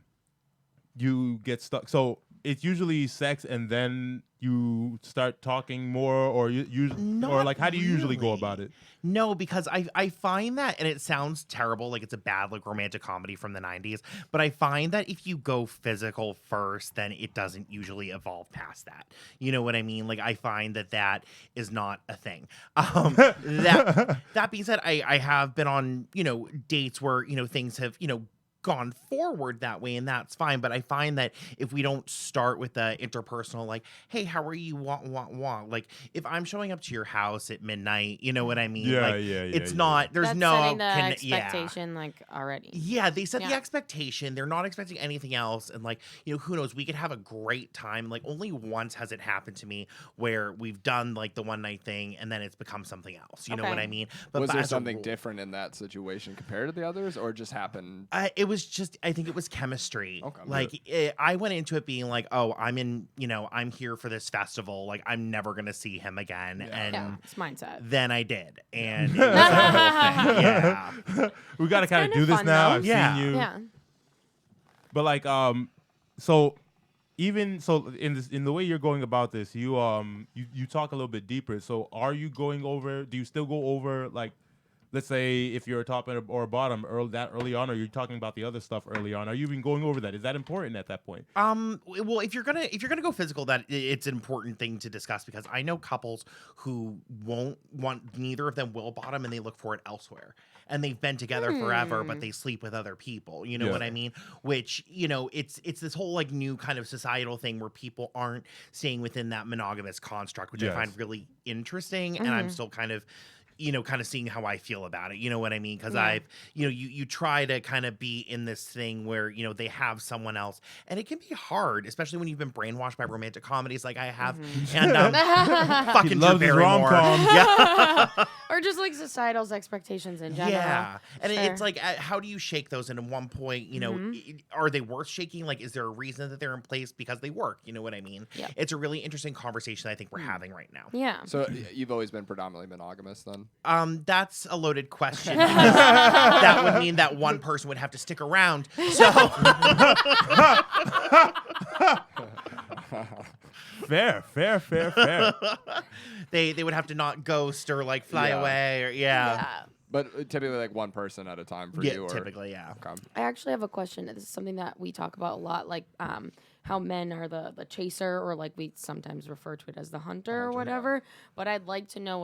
you get stuck? So it's usually sex and then you start talking more, or or like how do you usually go about it? No, because I find that, and it sounds terrible, like it's a bad like romantic comedy from the 90s, but I find that if you go physical first, then it doesn't usually evolve past that. You know what I mean? Like I find that is not a thing. That being said, I have been on, dates where, things have, gone forward that way, and that's fine. But I find that if we don't start with the interpersonal, like, hey, how are you? Want. Like, if I'm showing up to your house at midnight, you know what I mean? Yeah, like, yeah, it's yeah. not. There's That's no setting the expectation like already. Yeah, they set the Yeah. expectation. They're not expecting anything else. And like, who knows? We could have a great time. Like, only once has it happened to me where we've done like the one night thing and then it's become something else. You know what Okay. I mean? Was but there as a something rule- different in that situation compared to the others, or it just happened? It was just, I think it was chemistry. Okay. Like, I went into it being like, oh, I'm here for this festival. Like, I'm never going to see him again. Yeah. And Yeah, it's mindset. then I did. And it was a whole thing. Yeah. We got to kind of kinda do this fun, now. though. I've Yeah. seen you. Yeah. But like, so even so in the way you're going about this, you talk a little bit deeper. So are you going over? Do you still go over like, let's say if you're a top or a bottom early on, or you're talking about the other stuff early on? Are you even going over that? Is that important at that point? Well, if you're gonna go physical, that it's an important thing to discuss, because I know couples who won't want, neither of them will bottom, and they look for it elsewhere, and they've been together forever, but they sleep with other people. You know Yeah. what I mean? Which, it's this whole like new kind of societal thing where people aren't staying within that monogamous construct, which I Yes. find really interesting, and I'm still kind of kind of seeing how I feel about it. You know what I mean? Because Yeah. I've, you try to kind of be in this thing where, they have someone else. And it can be hard, especially when you've been brainwashed by romantic comedies like I have. And fucking He Drew loves his Barrymore. rom-coms. Yeah. Or just like societal's expectations in general. Yeah. And Sure. it's like, how do you shake those? And at one point, are they worth shaking? Like, is there a reason that they're in place because they work? You know what I mean? Yep. It's a really interesting conversation I think we're having right now. Yeah. So you've always been predominantly monogamous then? That's a loaded question. Because that would mean that one person would have to stick around. So Fair. they would have to not ghost or like fly Yeah. away or Yeah. But typically like one person at a time for yeah, you? Or, typically, yeah. Okay. I actually have a question. This is something that we talk about a lot, like how men are the chaser, or like we sometimes refer to it as the hunter or whatever. But I'd like to know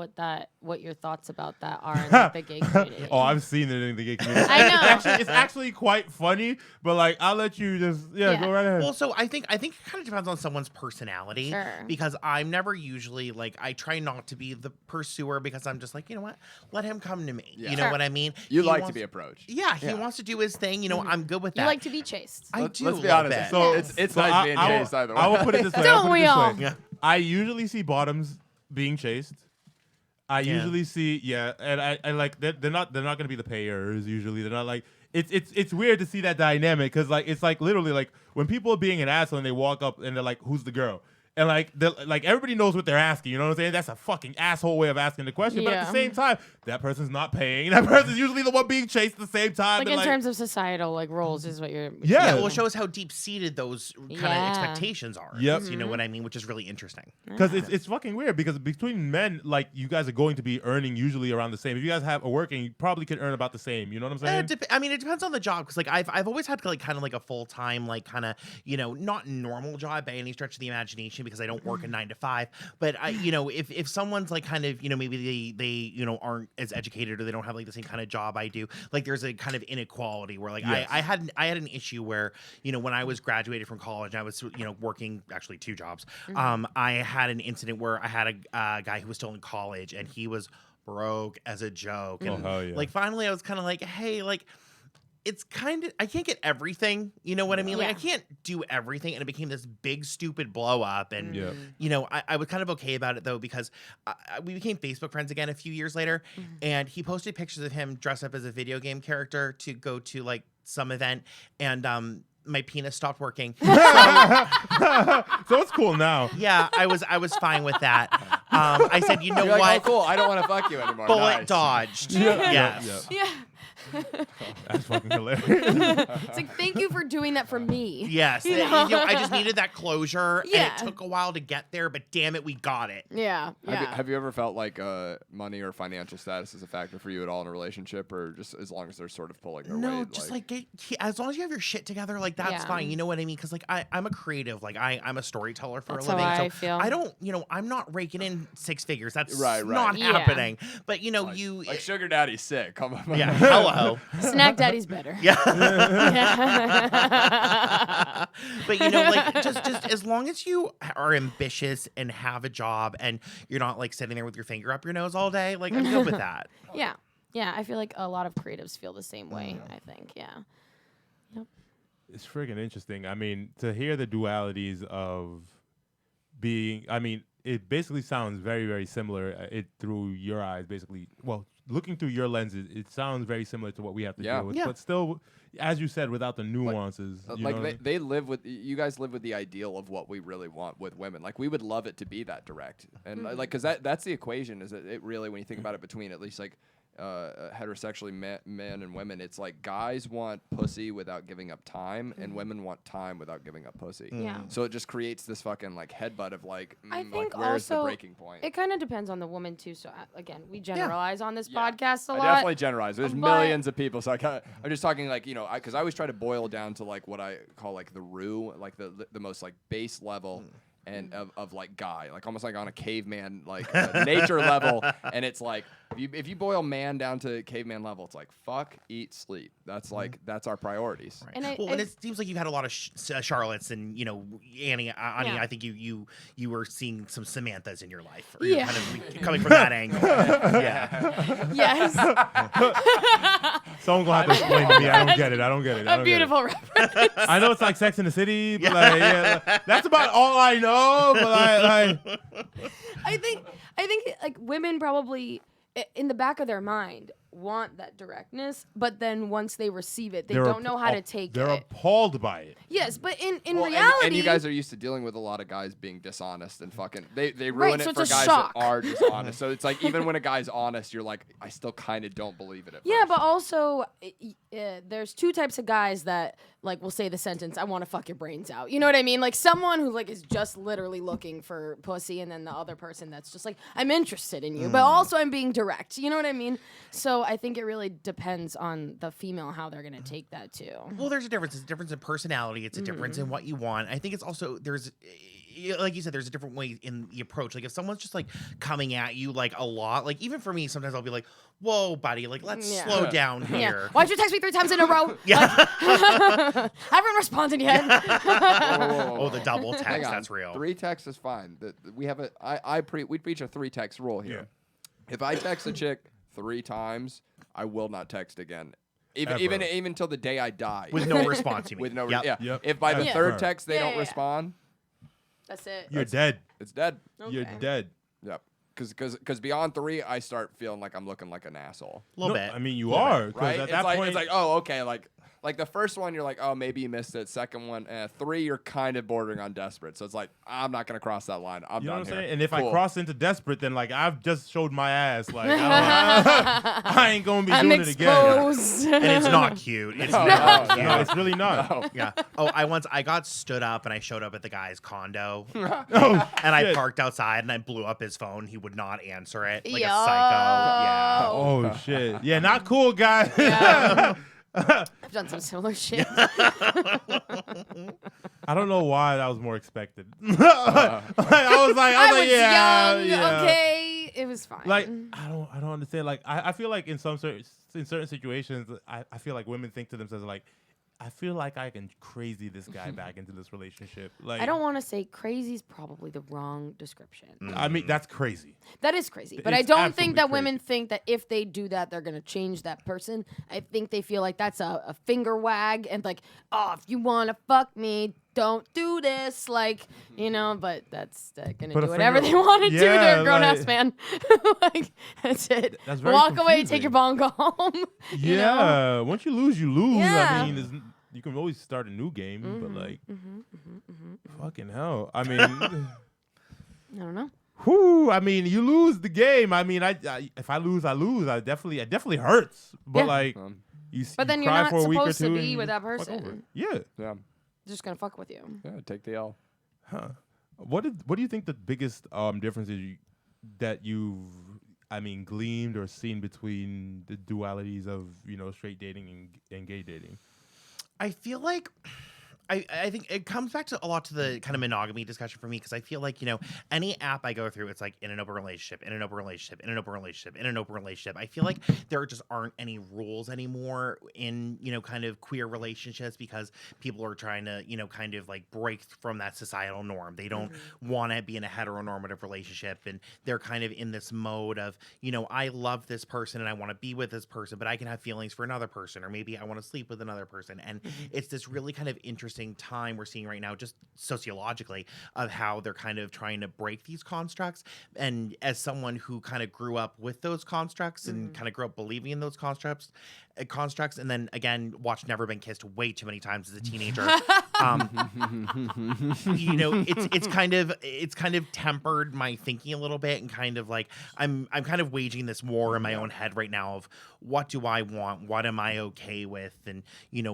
what your thoughts about that are in like, the gay community. Oh, I've seen it in the gay community. I know. It's actually quite funny, but like I'll let you just Yeah. go right ahead. Well, so I think it kind of depends on someone's personality. Sure. Because I'm never usually like I try not to be the pursuer because I'm just like, you know what? Let him come to me. Yeah. You know Sure. what I mean? You He like to wants- be approached. Yeah, he wants to do his thing. I'm good with that. You like to be chased. I Let's do. be a little honest. bit. So It's so nice being chased either way. I will put it this way. Don't we all? Yeah. I usually see bottoms being chased. I Yeah. usually see and I like they're not gonna be the payers usually. They're not like it's weird to see that dynamic because like it's like literally like when people are being an asshole and they walk up and they're like, who's the girl? And like everybody knows what they're asking, you know what I'm saying? That's a fucking asshole way of asking the question. But at the Yeah. same time, that person's not paying. That person's usually the one being chased at the same time. Like and in terms of societal like roles is what you're. Yeah. Yeah, well, it shows how deep seated those kind of Yeah. expectations are. Yep. You know what I mean? Which is really interesting. Because it's fucking weird because between men, like you guys are going to be earning usually around the same. If you guys are working, you probably could earn about the same. You know what I'm saying? I mean, it depends on the job because, like, I've always had like kind of like a full time, like, kind of not normal job by any stretch of the imagination because I don't work a 9 to 5. But if someone's like kind of maybe they aren't as educated or they don't have like the same kind of job I do, like there's a kind of inequality where like Yes. I had an issue where when I was graduated from college, I was working actually 2 jobs. I had an incident where I had a guy who was still in college and he was broke as a joke. And hell yeah. like finally I was kind of like, hey, like it's kind of I can't get everything, you know what I mean? Like I can't do everything, and it became this big stupid blow up. And Yeah. I was kind of okay about it though because we became Facebook friends again a few years later, and he posted pictures of him dressed up as a video game character to go to like some event, and my penis stopped working. So it's cool now. Yeah, I was fine with that. I said, you know You're like, what? oh, cool. I don't want to fuck you anymore. Bullet Nice. dodged. Yeah. Yes. Yeah. That's fucking hilarious. It's like thank you for doing that for me. Yes. You know? I just needed that closure, and Yeah. it took a while to get there, but damn it, we got it. Yeah. Yeah. Have you ever felt like money or financial status is a factor for you at all in a relationship, or just as long as they're sort of pulling their No, weight? just like as long as you have your shit together, like that's Yeah. fine. You know what I mean? Because like I'm a creative, like I'm a storyteller for That's a living. how so I feel. I don't, I'm not raking in 6 figures. That's Right. not Yeah. happening. But like sugar daddy's sick. Come on. yeah, hello. Snack daddy's better. Yeah. But like just as long as you are ambitious and have a job and you're not like sitting there with your finger up your nose all day, like I'm good with that. Yeah. Yeah. I feel like a lot of creatives feel the same way. I think. Yeah. It's freaking interesting. I mean, to hear the dualities of being, I mean, it basically sounds very, very similar. It through your eyes, basically. Well, looking through your lenses, it sounds very similar to what we have to deal with. Yeah. But still, as you said, without the nuances. You know what I mean? They live with you guys live with the ideal of what we really want with women. Like we would love it to be that direct, and like because that's the equation. Is it really when you think about it between at least like heterosexually men and women, it's like guys want pussy without giving up time, and women want time without giving up pussy. Yeah. So it just creates this fucking like headbutt of like, I think like where's the also breaking point? it kind of depends on the woman too. So again, we generalize on this Yeah. podcast a I lot. definitely generalize. There's but- millions of people, so I'm just talking like because I always try to boil down to like what I call like the roux, like the most like base level, and of like guy, like almost like on a caveman like nature level, and it's like if you boil man down to caveman level, it's like fuck, eat, sleep. That's like that's our priorities. Right. And And it seems like you've had a lot of Charlottes and Annie. I think you were seeing some Samanthas in your life. Or you're kind of coming from that angle. Yeah. Yes. Someone gonna have to explain to me. I don't get it. A beautiful reference. I know it's like Sex in the City, but that's about all I know. But I think like women probably in the back of their mind want that directness, but then once they receive it, they don't know how to take it. They're appalled by it. Yes, but in Well, reality, and you guys are used to dealing with a lot of guys being dishonest and fucking they ruin so it for it's a guys shock. that are dishonest. So it's like even when a guy's honest, you're like, I still kind of don't believe it at yeah, first. but also there's two types of guys that like will say the sentence, "I want to fuck your brains out." You know what I mean? Like someone who like is just literally looking for pussy, and then the other person that's just like, "I'm interested in you, but also I'm being direct." You know what I mean? So I think it really depends on the female how they're gonna take that too. Well, there's a difference. It's a difference in personality. It's a difference in what you want. I think it's also like you said, there's a different way in the approach. Like if someone's just like coming at you like a lot, like even for me, sometimes I'll be like, "Whoa, buddy, like let's slow down here." Yeah. Why'd you text me 3 times in a row? Yeah. Like, haven't responded yet. Oh, the double Hang text. on. That's real. 3 texts is fine. We have we preach a 3 text rule here. Yeah. If I text a chick 3 times, I will not text again. Ever. Even until the day I die. With no response, you mean? With no Yep. Yep. If by the Yeah. 3rd Right. text they don't respond, That's it. You're dead. it's dead. You're Okay. dead. Yep. Because beyond 3, I start feeling like I'm looking like an asshole. A little No, bit. I mean, you Little are. bit. 'Cause Right? at It's that like point, it's like, oh, okay, like the first one, you're like, oh, maybe you missed it. Second one, 3, you're kind of bordering on desperate. So it's like, I'm not gonna cross that line. I'm you know done what I'm here. saying? And if Cool. I cross into desperate, then like I've just showed my ass. Like I ain't gonna be I'm doing it again. exposed. And it's not cute. It's No, not no, cute. No, it's really not. Oh. Yeah. Oh, I got stood up and I showed up at the guy's condo Oh, and I shit. parked outside and I blew up his phone. He would not answer it like Yo. a psycho. Yeah. Oh shit. Yeah, not cool, guys. Yeah. I've done some similar shit. I don't know why that was more expected. I was like, yeah, young. yeah. Okay, it was fine. Like I don't understand. Like I feel like in certain situations, I feel like women think to themselves like, I feel like I can crazy this guy back into this relationship. Like I don't want to say crazy is probably the wrong description. I mean, that's crazy. That is crazy. But It's I don't absolutely think that crazy. women think that if they do that, they're going to change that person. I think they feel like that's a finger wag and like, oh, if you want to fuck me, don't do this. Like, you know, but that's going to But a do whatever finger- they want to do. Yeah, They're a grown ass like- man. Like, that's it. That's very Walk away, confusing. take your ball and go home. Yeah. You know? Once you lose, you lose. Yeah. I mean, you can always start a new game, but like, fucking hell. I mean, I don't know. whoo. I mean, you lose the game. I mean, I if I lose, I lose. It definitely hurts. But Yeah. like, you. But you then you're cry not for a week or supposed to two be and with that you fuck over person. it. Yeah. Yeah. They're just going to fuck with you. Yeah. Take the L. Huh. What do you think the biggest difference is that you've gleaned or seen between the dualities of straight dating and gay dating? I feel like I think it comes back to a lot to the kind of monogamy discussion for me because I feel like, any app I go through, it's like in an open relationship, in an open relationship, in an open relationship, in an open relationship. I feel like there just aren't any rules anymore in, kind of queer relationships because people are trying to, kind of like break from that societal norm. They don't want to be in a heteronormative relationship and they're kind of in this mode of, I love this person and I want to be with this person, but I can have feelings for another person or maybe I want to sleep with another person. And it's this really kind of interesting time we're seeing right now, just sociologically, of how they're kind of trying to break these constructs. And as someone who kind of grew up with those constructs and kind of grew up believing in those constructs, and then again watched Never Been Kissed way too many times as a teenager. It's kind of tempered my thinking a little bit and kind of like I'm kind of waging this war in my own head right now of what do I want, what am I okay with, and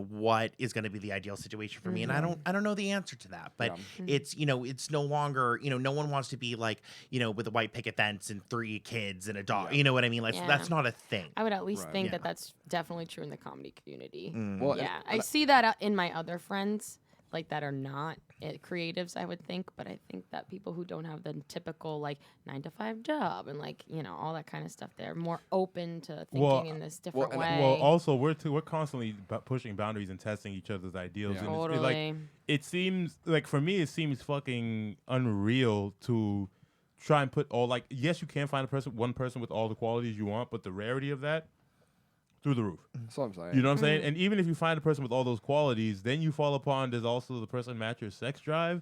what is going to be the ideal situation for me. And I don't know the answer to that, but it's it's no longer no one wants to be like with a white picket fence and 3 kids and a dog. You know what I mean? Like that's not a thing. I would at least think Yeah. that that's definitely true in the comedy community. Well, Yeah, I see that in my other friends like that are not creatives, I would think, but I think that people who don't have the typical like 9-to-5 job and like all that kind of stuff, they're more open to thinking in this different way. Well, also we're constantly pushing boundaries and testing each other's ideals. Yeah. And Totally. it seems like for me, it seems fucking unreal to try and put all like. Yes, you can find one person with all the qualities you want, but the rarity of that. Through the roof. That's what I'm saying. You know what I'm saying? And even if you find a person with all those qualities, then you fall upon does also the person match your sex drive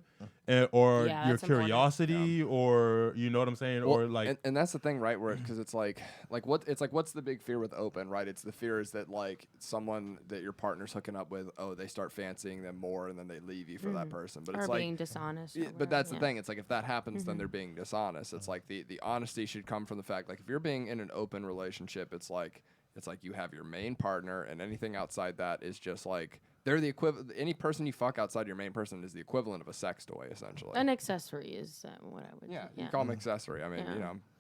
or your curiosity or you know what I'm saying? Well, or like and that's the thing, right? Where because it's like what's the big fear with open, right? It's the fear is that like someone that your partner's hooking up with, they start fancying them more and then they leave you for that person. But or it's like being dishonest. but that's the thing. It's like if that happens, then they're being dishonest. It's like the honesty should come from the fact like if you're being in an open relationship, it's like you have your main partner, and anything outside that is just like they're the equivalent. Any person you fuck outside your main person is the equivalent of a sex toy, essentially. An accessory is what I would. Yeah, you call them accessory. I mean,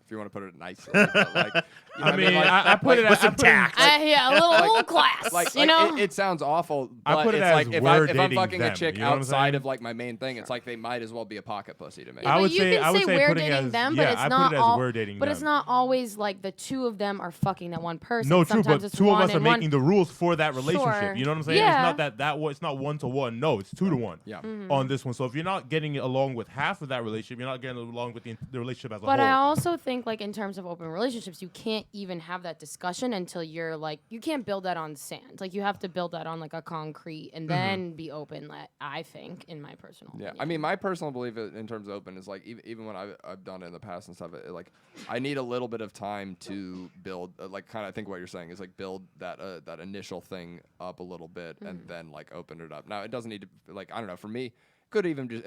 if you want to put it nicely, but like, I put it with some tact. A little class. It sounds awful. But I put it it's as like if I'm dating fucking them, a chick you know what I'm outside saying? of like my main thing, it's like they might as well be a pocket pussy to me. Yeah, I would you say can say we're putting dating as, them, yeah, but it's I not put it as all. we're dating But them. it's not always like the two of them are fucking that one person. No, true, Sometimes but it's two of one us are and one. making the rules for that relationship. Sure. You know what I'm saying? Yeah. It's not it's not 1-to-1. No, it's 2-to-1 Yeah. on this one. So if you're not getting along with half of that relationship, you're not getting along with the relationship as a But whole. I also think, like, in terms of open relationships, you can't even have that discussion until you're, like, you can't build that on sand. Like, you have to build that on, like, a concrete and then be open, I think, in my personal opinion. I mean, my personal belief in terms of open is, like, even when I've done it in the past and stuff, like, I need a little bit of time to build, like, kind of, I think what you're saying is, like, build that initial thing up a little bit and then, like, open it up. Now, it doesn't need to, like, I don't know, for me, could even just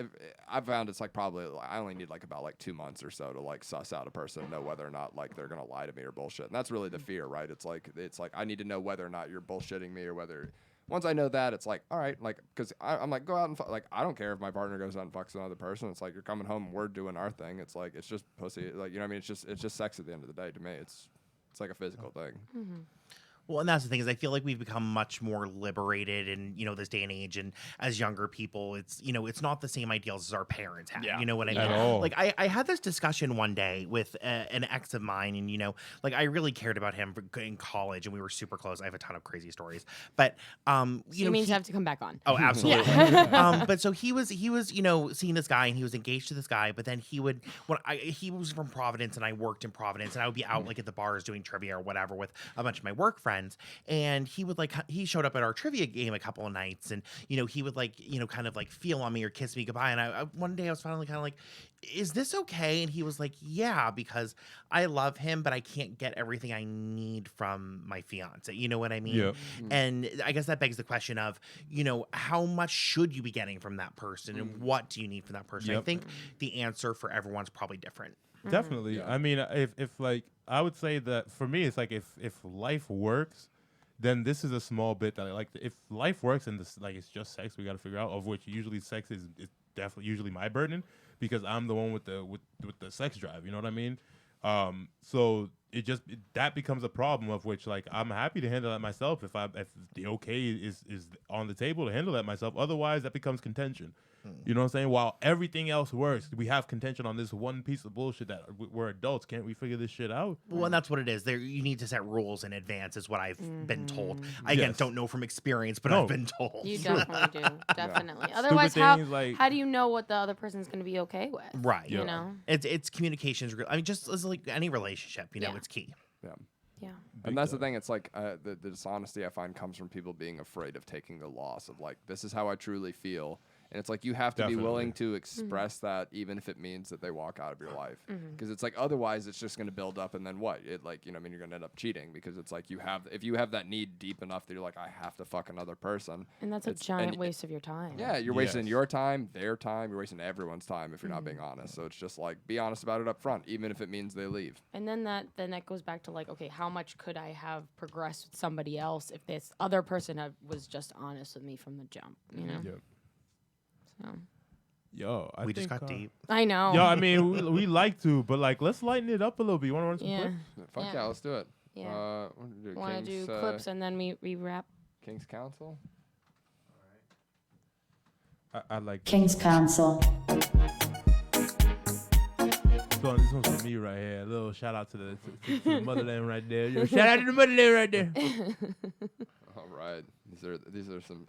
I've found it's like probably I only need like about like 2 months or so to like suss out a person and know whether or not like they're gonna lie to me or bullshit. And that's really the fear, right? It's like I need to know whether or not you're bullshitting me or whether once I know that it's like all right, like because I'm like go out and like I don't care if my partner goes out and fucks another person. It's like you're coming home and we're doing our thing. It's like it's just pussy, like you know what I mean? It's just sex at the end of the day to me. It's like a physical thing. Mm-hmm. Well, and that's the thing is I feel like we've become much more liberated in, this day and age. And as younger people, it's, it's not the same ideals as our parents had. Yeah. You know what I mean? At all. Like I had this discussion one day with an ex of mine and, like I really cared about him in college and we were super close. I have a ton of crazy stories, but, you means you have to come back on. Oh, absolutely. But so he was, seeing this guy and he was engaged to this guy, but then he was from Providence and I worked in Providence and I would be out like at the bars doing trivia or whatever with a bunch of my work friends. And he showed up at our trivia game a couple of nights and, he would kind of like feel on me or kiss me goodbye. And one day I was finally kind of like, is this okay? And he was like, yeah, because I love him, but I can't get everything I need from my fiance. You know what I mean? Yeah. And I guess that begs the question of, how much should you be getting from that person and what do you need from that person? Yep. I think the answer for everyone's probably different. Definitely. Yeah. I mean, if like I would say that for me, it's like if life works, then this is a small bit that I like. If life works and this like it's just sex, we got to figure out. Of which usually sex is definitely usually my burden because I'm the one with the sex drive. You know what I mean? So that becomes a problem of which like I'm happy to handle that myself if the okay is on the table to handle that myself. Otherwise, that becomes contention. You know what I'm saying? While everything else works, we have contention on this one piece of bullshit that we're adults. Can't we figure this shit out? Well, and that's what it is. You need to set rules in advance, is what I've been told. I again don't know from experience, but I've been told. You definitely do. Definitely. Otherwise, how do you know what the other person's going to be okay with? Right. You know? It's communications. I mean, just as like any relationship, Yeah. it's key. Yeah. Yeah. And that's the thing. It's like the dishonesty I find comes from people being afraid of taking the loss of like, this is how I truly feel. And it's like you have to be willing to express that even if it means that they walk out of your life. Because it's like otherwise it's just going to build up and then what? It like, you're going to end up cheating because it's like if you have that need deep enough that you're like, I have to fuck another person. And that's a giant waste of your time. Yeah, you're wasting your time, their time, you're wasting everyone's time if you're not being honest. So it's just like be honest about it up front, even if it means they leave. And then that goes back to like, okay, how much could I have progressed with somebody else if this other person was just honest with me from the jump, you know? Yep. So. Yo, We just got deep. I know. Yo, I mean, we like to, but like, let's lighten it up a little bit. You want to run some Yeah. clips? Fuck yeah, let's do it. Yeah. Want to do Kingz, clips and then we wrap? Kingz Council? I like King's Council. This one's for me right here. A little shout out to the motherland right there. Yo, shout out to the motherland right there. All right. These are some.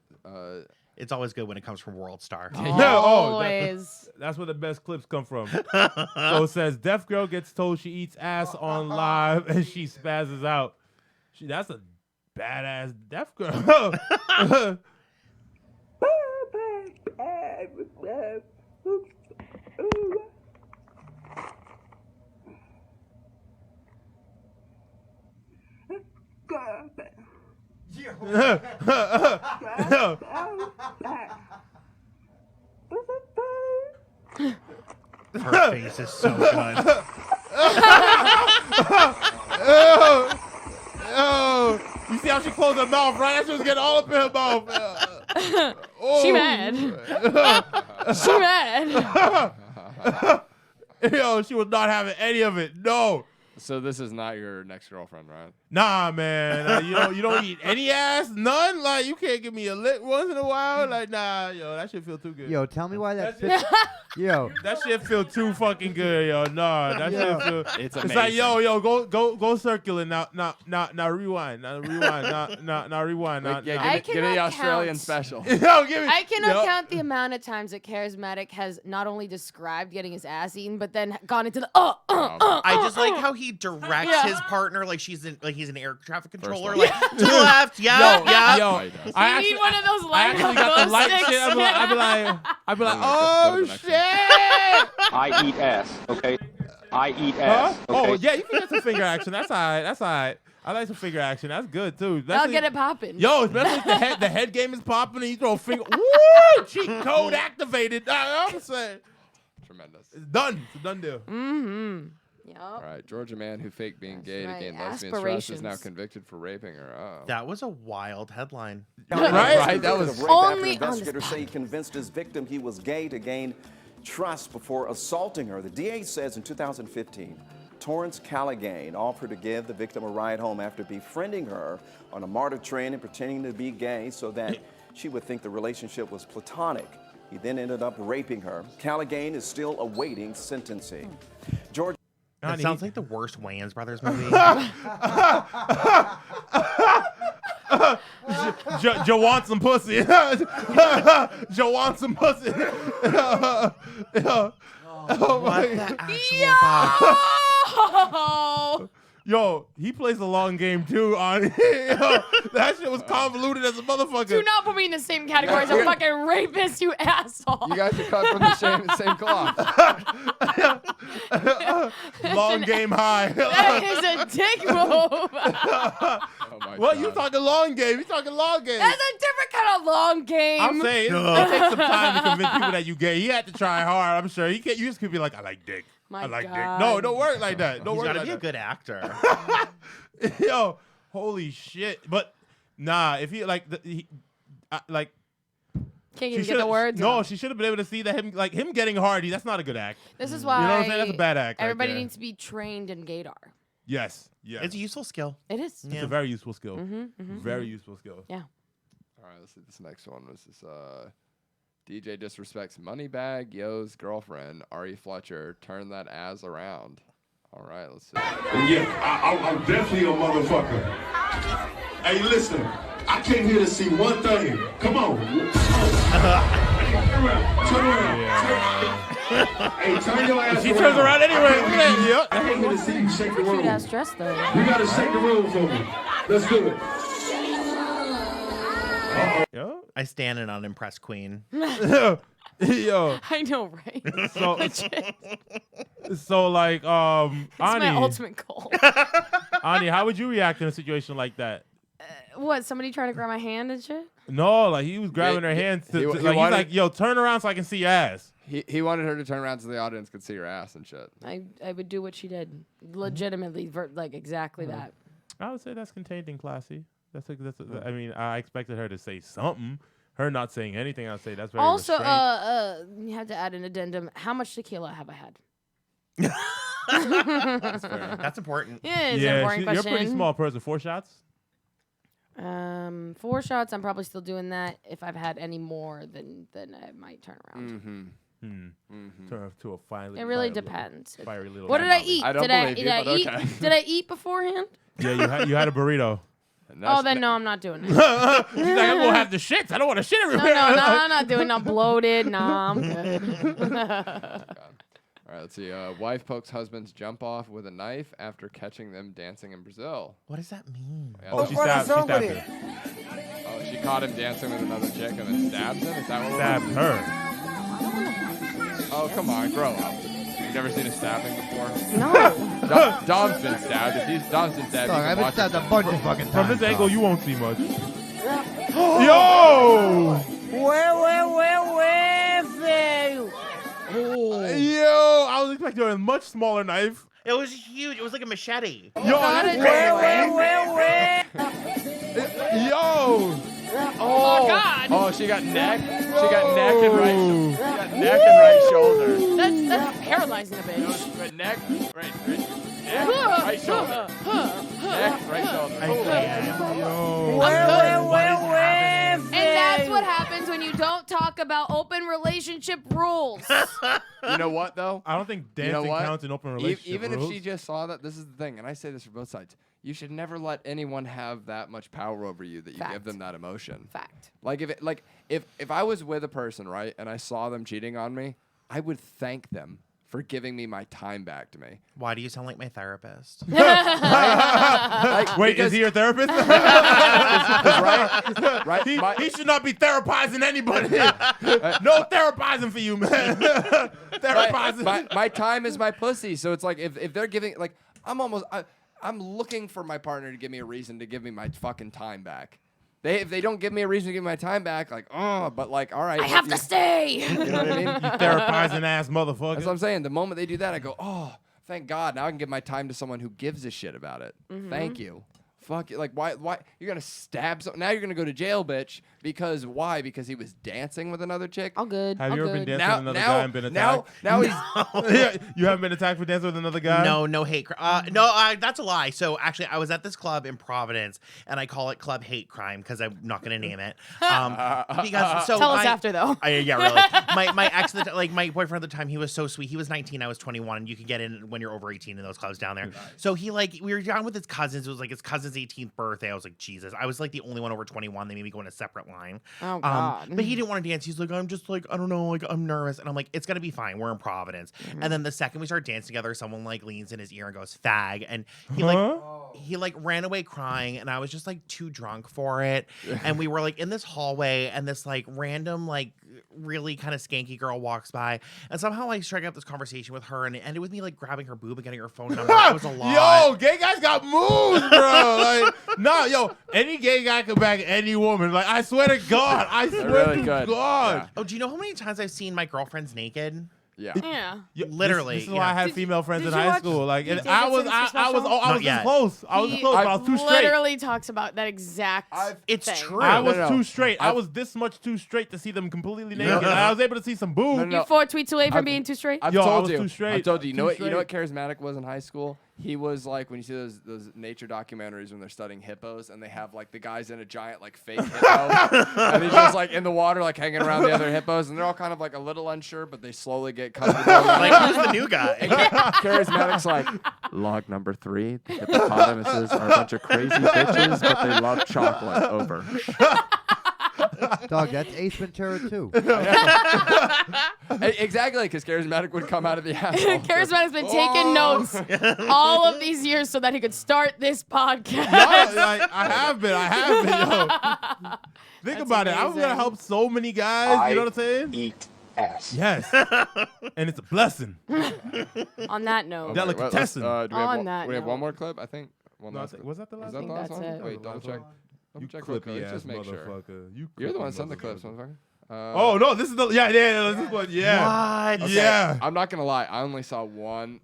It's always good when it comes from World Star. Always. That's where the best clips come from. So it says, deaf girl gets told she eats ass on live and she spazzes out. That's a badass deaf girl. Her face is so good. You see how she closed her mouth, right? That shit was getting all up in her mouth. She mad. She mad. Yo, she was not having any of it. No. So this is not your next girlfriend, right? Nah, man. You don't eat any ass? None? Like, you can't give me a lick once in a while? Like, nah, yo, that shit feel too good. Yo, tell me why that fit. Yo. That shit feel too fucking good, yo. Nah, that shit feel. It's It's like, yo, go circular now, rewind, now rewind, now rewind, now. I Give me the cannot Australian count. special. Yo, give me. I cannot yo. count the amount of times that Karizmatik has not only described getting his ass eaten, but then gone into the I just like how he directs Yeah. his partner like he's an air traffic controller, one. like to the left, yeah, yeah. Yo, He does. I You need one of those I light actually got the light shit. I'd be like, oh Go to the next shit. I eat ass, okay? I eat Huh? ass, okay? Oh yeah, you can get some finger action. That's alright. I like some finger action. That's good too. I'll get it popping. Yo, especially if the head game is popping and you throw a finger. Woo! Cheat code activated. I'm saying Tremendous. it's done. It's a done deal. Mm-hmm. Yep. All right, Georgia man who faked being That's gay to right. gain lesbian trust is now Aspirations. convicted for raping her. Oh. That was a wild headline. Right? That was Rape Only after on investigators this say he convinced his victim he was gay to gain trust before assaulting her. The DA says in 2015, Torrance Callaghan offered to give the victim a ride home after befriending her on a MARTA train and pretending to be gay so that she would think the relationship was platonic. He then ended up raping her. Callaghan is still awaiting sentencing. Georgia. That sounds like the worst Wayans Brothers movie. Joe wants some pussy. Joe wants some pussy. What the actual fuck? Oh, Yo, he plays a long game too. On that shit was convoluted as a motherfucker. do not put me in the same category as a fucking rapist, you asshole. You guys are cut from the same cloth. Long game high. That is a dick move. Oh my What? God. You talking long game? You talking long game? That's a different kind of long game. I'm saying it takes some time to convince people that you gay. He had to try hard. I'm sure. You can't. You just could be like, I like dick. My I like God. dick. No, don't work like that. Don't He's work gotta like be a that. good actor. Yo, holy shit. But nah, if he like, like. Can't She even get shoulda- the words. No, out. she should have been able to see that him getting hard. That's not a good act. This is why You know what I'm saying? That's a bad act right everybody there. needs to be trained in gaydar. Yes. Yes. It's a useful skill. It is. It's a very useful skill. Mm-hmm. Very useful skill. Yeah. All right, let's see this next one. This is DJ disrespects Moneybag Yo's girlfriend, Ari Fletcher. Turn that ass around. All right, let's see. Yeah, I'm definitely a motherfucker. Hey, listen, I came here to see one thing. Come on. Turn around. Hey, turn your ass She turns around anyway. Look at that. Yep. I came here to see you shake the room. Cute ass dress though. You gotta shake the room for me. Let's do it. Yo. I stand in unimpressed queen. Yo. I know, right? So like, It's my Ani, ultimate goal. Ani, how would you react in a situation like that? What? Somebody trying to grab my hand and shit? No, like he was grabbing Yeah, her hands to, he like, wanted- he's like, yo, turn around so I can see your ass. He wanted her to turn around so the audience could see her ass and shit. I would do what she did, legitimately, like exactly that. I would say that's contained and classy. I mean, I expected her to say something. Her not saying anything, I'd say that's very Also, restrained. you had to add an addendum. How much tequila have I had? That's important. Yeah, it's an Yeah, important you're a question. pretty small person. 4 shots? 4 shots. I'm probably still doing that. If I've had any more, then I might turn around. Turn off to a fiery. It really depends. Fiery little. What did I eat? I don't believe you, but eat? okay. Did I eat beforehand? Yeah, you had a burrito. Oh, then no, I'm not doing it. She's like, I'm gonna have the shits. I don't want to shit everywhere. No, I'm not doing. I'm bloated. Nah, I'm good. All right, let's see. Wife pokes husband's jump off with a knife after catching them dancing in Brazil. What does that mean? Yeah, Oh, she stabbed her. Oh, she caught him dancing with another chick and then stabbed him? Is that what Stabbed her. Oh, come on, grow up. You've never seen a stabbing before? No. Dom's been stabbed. Dom's been stabbed. Dog, I've been stabbed a bunch of fucking times. From this angle, dog. you won't see much. Yo! Yo, I was expecting a much smaller knife. It was huge. It was like a machete. Yo, Yo! Oh God! Oh, she got neck. She got neck and right. She got neck and right shoulder. That's paralyzing a bitch. Right neck, right shoulder. Neck, right shoulder. And that's what happens when you don't talk about open relationship rules. You know what though? I don't think dancing counts in open relationship Even rules. if she just saw that, this is the thing, and I say this for both sides. You should never let anyone have that much power over you that you give them that emotion. Fact. Like if I was with a person, right, and I saw them cheating on me, I would thank them for giving me my time back to me. Why do you sound like my therapist? Wait, is he your therapist? Right? He should not be therapizing anybody. No therapizing for you, man. Therapizing. My time is my pussy. So it's like if they're giving, like, I'm looking for my partner to give me a reason to give me my fucking time back. If they don't give me a reason to give me my time back, like, but like, all right. I have to stay. You know what I mean? You therapizing ass motherfucker. That's what I'm saying. The moment they do that, I go, oh, thank God. Now I can give my time to someone who gives a shit about it. Thank you. Fuck you. Like, why you're gonna stab someone? Now you're gonna go to jail, bitch. Because why? Because he was dancing with another chick. All good. Have you ever been dancing Now- with another now- guy and been attacked? Now he's You haven't been attacked for dancing with another guy? No hate crime. That's a lie. So actually, I was at this club in Providence, and I call it Club Hate Crime because I'm not going to name it. Because Tell us after though. Yeah, really. My ex, my boyfriend at the time, he was so sweet. He was 19, I was 21, and you can get in when you're over 18 in those clubs down there. So we were down with his cousins. It was like his cousin's 18th birthday. I was like, Jesus. I was like the only one over 21. They made me go in a separate line. Oh God. But he didn't want to dance. He's like, I'm just like, I don't know, like I'm nervous. And I'm like, it's gonna be fine. We're in Providence. And then the second we start dancing together, someone like leans in his ear and goes, fag. And he ran away crying, and I was just like too drunk for it. And we were like in this hallway, and this like random, like really kind of skanky girl walks by, and somehow I strike up this conversation with her, and it ended with me like grabbing her boob and getting her phone number. It was a lot. Yo, gay guys got moves, bro. Any gay guy can bag any woman. Like, I swear to God. I swear really to good. God. Yeah. Oh, do you know how many times I've seen my girlfriends naked? Yeah. Yeah. Literally. This is why I had female friends did in you high watch school. Like, the and David I was Simpson special? Not this yet. close. I was this close, but I was too straight. Literally talks about that exact It's thing. true. I was No. too straight. I was this much too straight to see them completely naked. And I was able to see some boobs. No. You 4 tweets away from I've- being too straight. I've Yo, I told was you. too straight. I've told you. You Too know what? straight. You know what Karizmatik was in high school? He was like when you see those nature documentaries when they're studying hippos and they have like the guys in a giant like fake hippo and he's just like in the water like hanging around the other hippos and they're all kind of like a little unsure but they slowly get comfortable. Like, who's the new guy? Charismatic's like log number 3. The hippopotamuses are a bunch of crazy bitches, but they love chocolate. Over. Dog, that's Ace Ventura too. Exactly, because Charismatic would come out of the asshole. Charismatic's been taking notes all of these years so that he could start this podcast. I have been, yo. Think about it. I was amazing. gonna help so many guys. You know what I'm saying? Eat ass. Yes. And it's a blessing. On that note, Delicatessen. Do we have On one, that we have one note. more clip? I think. One No, I last think- clip. was that the last Was that one? the last That's one? it. Wait, double check. You Double check real clippy quick. ass Just make sure. motherfucker. You're the one clippy that sent the clips, motherfucker. motherfucker. Oh no, this is the yeah. This is what What? Okay, Yeah. I'm not gonna lie. I only saw one,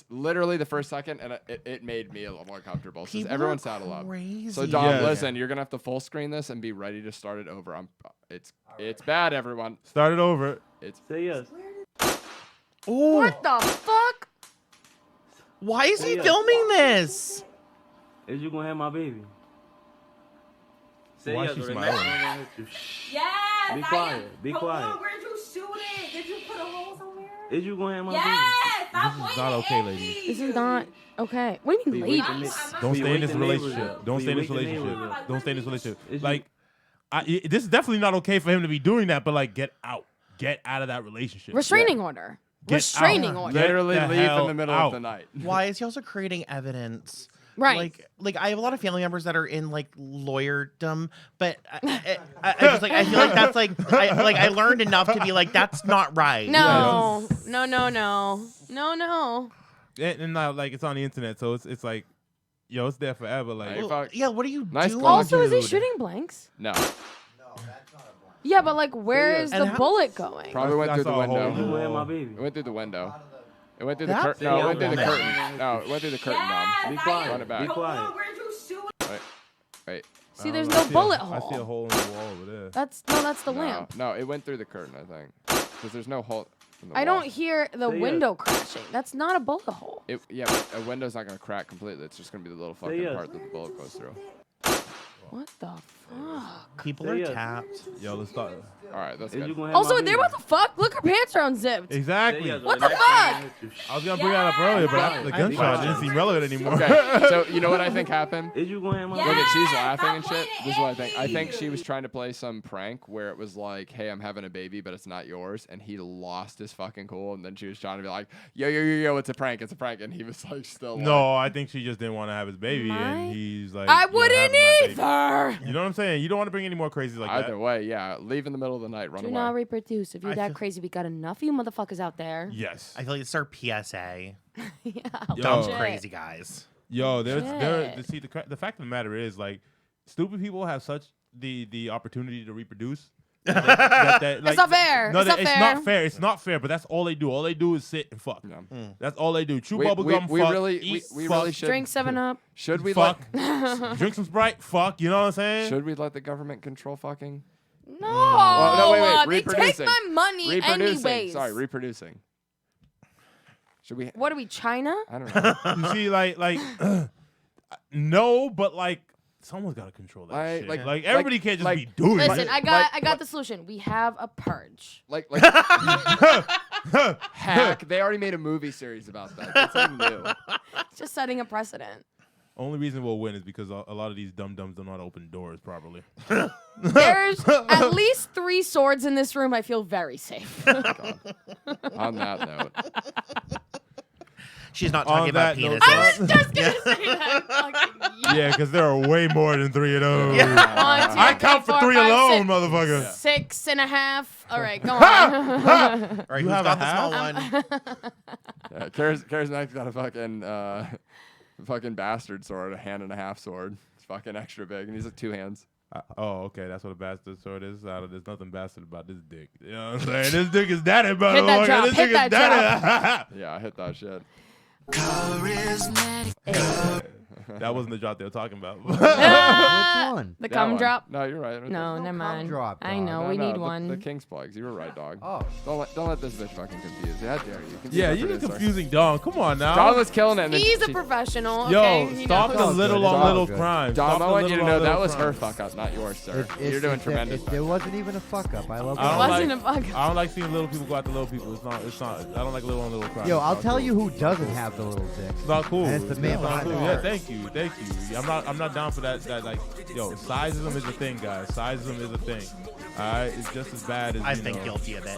literally the first second, and it made me a little more comfortable. Since People everyone are sounded loud. crazy. So Dom, Yes. listen, you're gonna have to full screen this and be ready to start it over. It's bad, everyone. Start it over. It's Say yes. what the fuck? Why is he filming this? Is you gonna have my baby? Why is she smiling? Yes. Be quiet. Be quiet. Where'd you shoot it? Did you put a hole somewhere? Is you going to my Yes. This is not okay, ladies. This is not okay. What do you mean, ladies? Don't stay in this relationship. Don't stay in this relationship. Don't stay in this relationship. Like, this is definitely not okay for him to be doing that. But like, get out. Get out of that relationship. Restraining order. Get Restraining out. order. Literally Get the leave in hell the middle out. of the night. Why is he also creating evidence? Right. Like I have a lot of family members that are in like lawyerdom, but I just like I feel like that's like I learned enough to be like that's not right. No. Yes. No. And now, like, it's on the internet, so it's like, yo, it's there forever. Like, Well, yeah, what are you Nice doing? call. Also, is he dude? shooting blanks? No. Yeah, but like, where is the how- bullet going? Probably went through the That's all window. You going my baby. It went through the window. It went through the That's curtain. No, it went through the horrible. curtain. No, it went through the curtain, Dom. Be Run quiet. it back. Be quiet. Where'd you shoot it? Wait. See, there's I no see a- bullet I see a hole. hole in the wall over there. That's the lamp. No, it went through the curtain, I think. Because there's no hole in the I wall. don't hear the Say yes. window crashing. That's not a bullet hole. Yeah, but a window's not going to crack completely. It's just going to be the little fucking yes. part that the bullet goes through. What the fuck? People Say are yes. tapped. Yo, let's start. All right, that's Is you good. going to Also, they're what the fuck? Look, her pants are unzipped. Exactly. What the fuck? I was gonna bring that up earlier, but after the gunshot, it didn't seem relevant anymore. Okay, so you know what I think happened? Is you going to my Look baby. at she's laughing and shit. This is what I think. I think she was trying to play some prank where it was like, "Hey, I'm having a baby, but it's not yours," and he lost his fucking cool. And then she was trying to be like, "Yo, it's a prank, and he was like, still. No, I think she just didn't want to have his baby, My- and he's like, I "You're wouldn't having my baby." either. You know what I'm saying? You don't want to bring any more crazies like Either that. way, yeah. Leave in the middle of the night. Run Do away. not reproduce. If you're I that feel- crazy, we got enough of you motherfuckers out there. Yes. I feel like it's our PSA. Yeah. Dumb Yo. crazy guys. Yo, there. Shit. See, the fact of the matter is, like, stupid people have such the opportunity to reproduce. It's not fair. No, It's not it's fair. not fair. It's not fair. But that's all they do. All they do is sit and fuck. Yeah. That's all they do. Chew We- bubble we- gum. we fuck. really- eat, we fuck, really should- Drink 7-Up. Should we fuck. Drink some Sprite. Fuck. You know what I'm saying? Should we let the government control fucking? No. Well, no, wait. They take Reproducing. my money Reproducing. anyways. Sorry, reproducing. Should we? What are we, China? I don't know. You see, like, no, but like, someone's got to control that Like- shit. like- Like, everybody can't just like- be doing Listen, it. I got the solution. We have a purge. like Hack. They already made a movie series about that. That's like new. Just setting a precedent. Only reason we'll win is because a lot of these dum-dums don't know how to open doors properly. There's at least 3 swords in this room. I feel very safe. God. On that note, She's not On talking about that note, penises. I was just gonna say that. Fucking Yeah, because there are way more than 3 of those. 1, 2, I count for 3 4, 5, alone, 6. motherfucker. 6.5. All right, go on. All right, You who's have got a the small half? one? Karizmatik's got a fucking bastard sword, a 1.5-hand sword. It's fucking extra big, and he's like 2 hands. Oh, okay, that's what a bastard sword is. There's nothing bastard about this dick. You know what I'm saying? This dick is daddy, Hit that motherfucker. drop, This hit dick is that daddy. Yeah, I hit that shit. That wasn't the drop they were talking about. Which one? The That cum one. drop? No, you're right. No, never mind. drop, I dog. know, we need one. The King's plugs. You were right, dog. Oh. Don't let this bitch fucking confuse you. How dare you? Yeah, you're confusing Don. Come on now. Don was killing it. And then He's a she- professional. Yo, okay? He stop knows. the all little good. on It's all little good. crimes. Dom, Stop I the want you to little know on that little was her crimes. fuck up, not yours, sir. It's- You're doing tremendous. There wasn't even a fuck up. I love I don't Wasn't like, a fuck up. I don't like seeing little people go after little people. It's not. I don't like little on little crimes. Yo, It's I'll not tell cool. you who doesn't have the little dick. It's not cool. And it's the man not behind cool. the Yeah, bar. thank you. I'm not down for that. Like, yo, sizeism is a thing, guys. Sizeism is a thing. All right, it's just as bad as. I've you been know. guilty of it.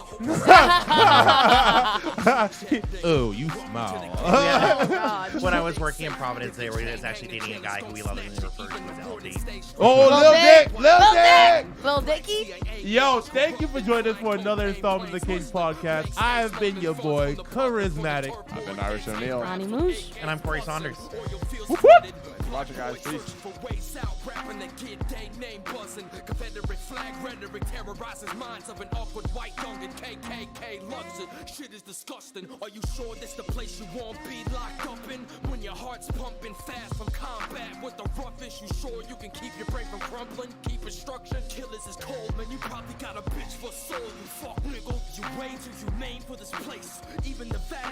Oh, you smile. Oh, God. When I was working in Providence, they were actually dating a guy who we lovingly referred to as LD. Oh, Lil Dick, Lil Dick. Lil Dicky? Yo, thank you for joining us for another installment of the Kingz Podcast. I have been your boy, Karizmatik. I've been Irish O'Neal. Ronnie Moush. And I'm Corey Saunders. Whoop, whoop. Watch it, guys. Peace. Confederate flag rhetoric terrorizes minds of an awkward white young and KKK loves it. Shit is disgusting. Are you sure this the place you won't be locked up in? When your heart's pumping fast from combat with the roughest, you sure you can keep your brain from crumbling? Keep it structured. Killers is cold, man. You probably got a bitch for soul. You fuck nigga. You way too humane for this place. Even the Vatican.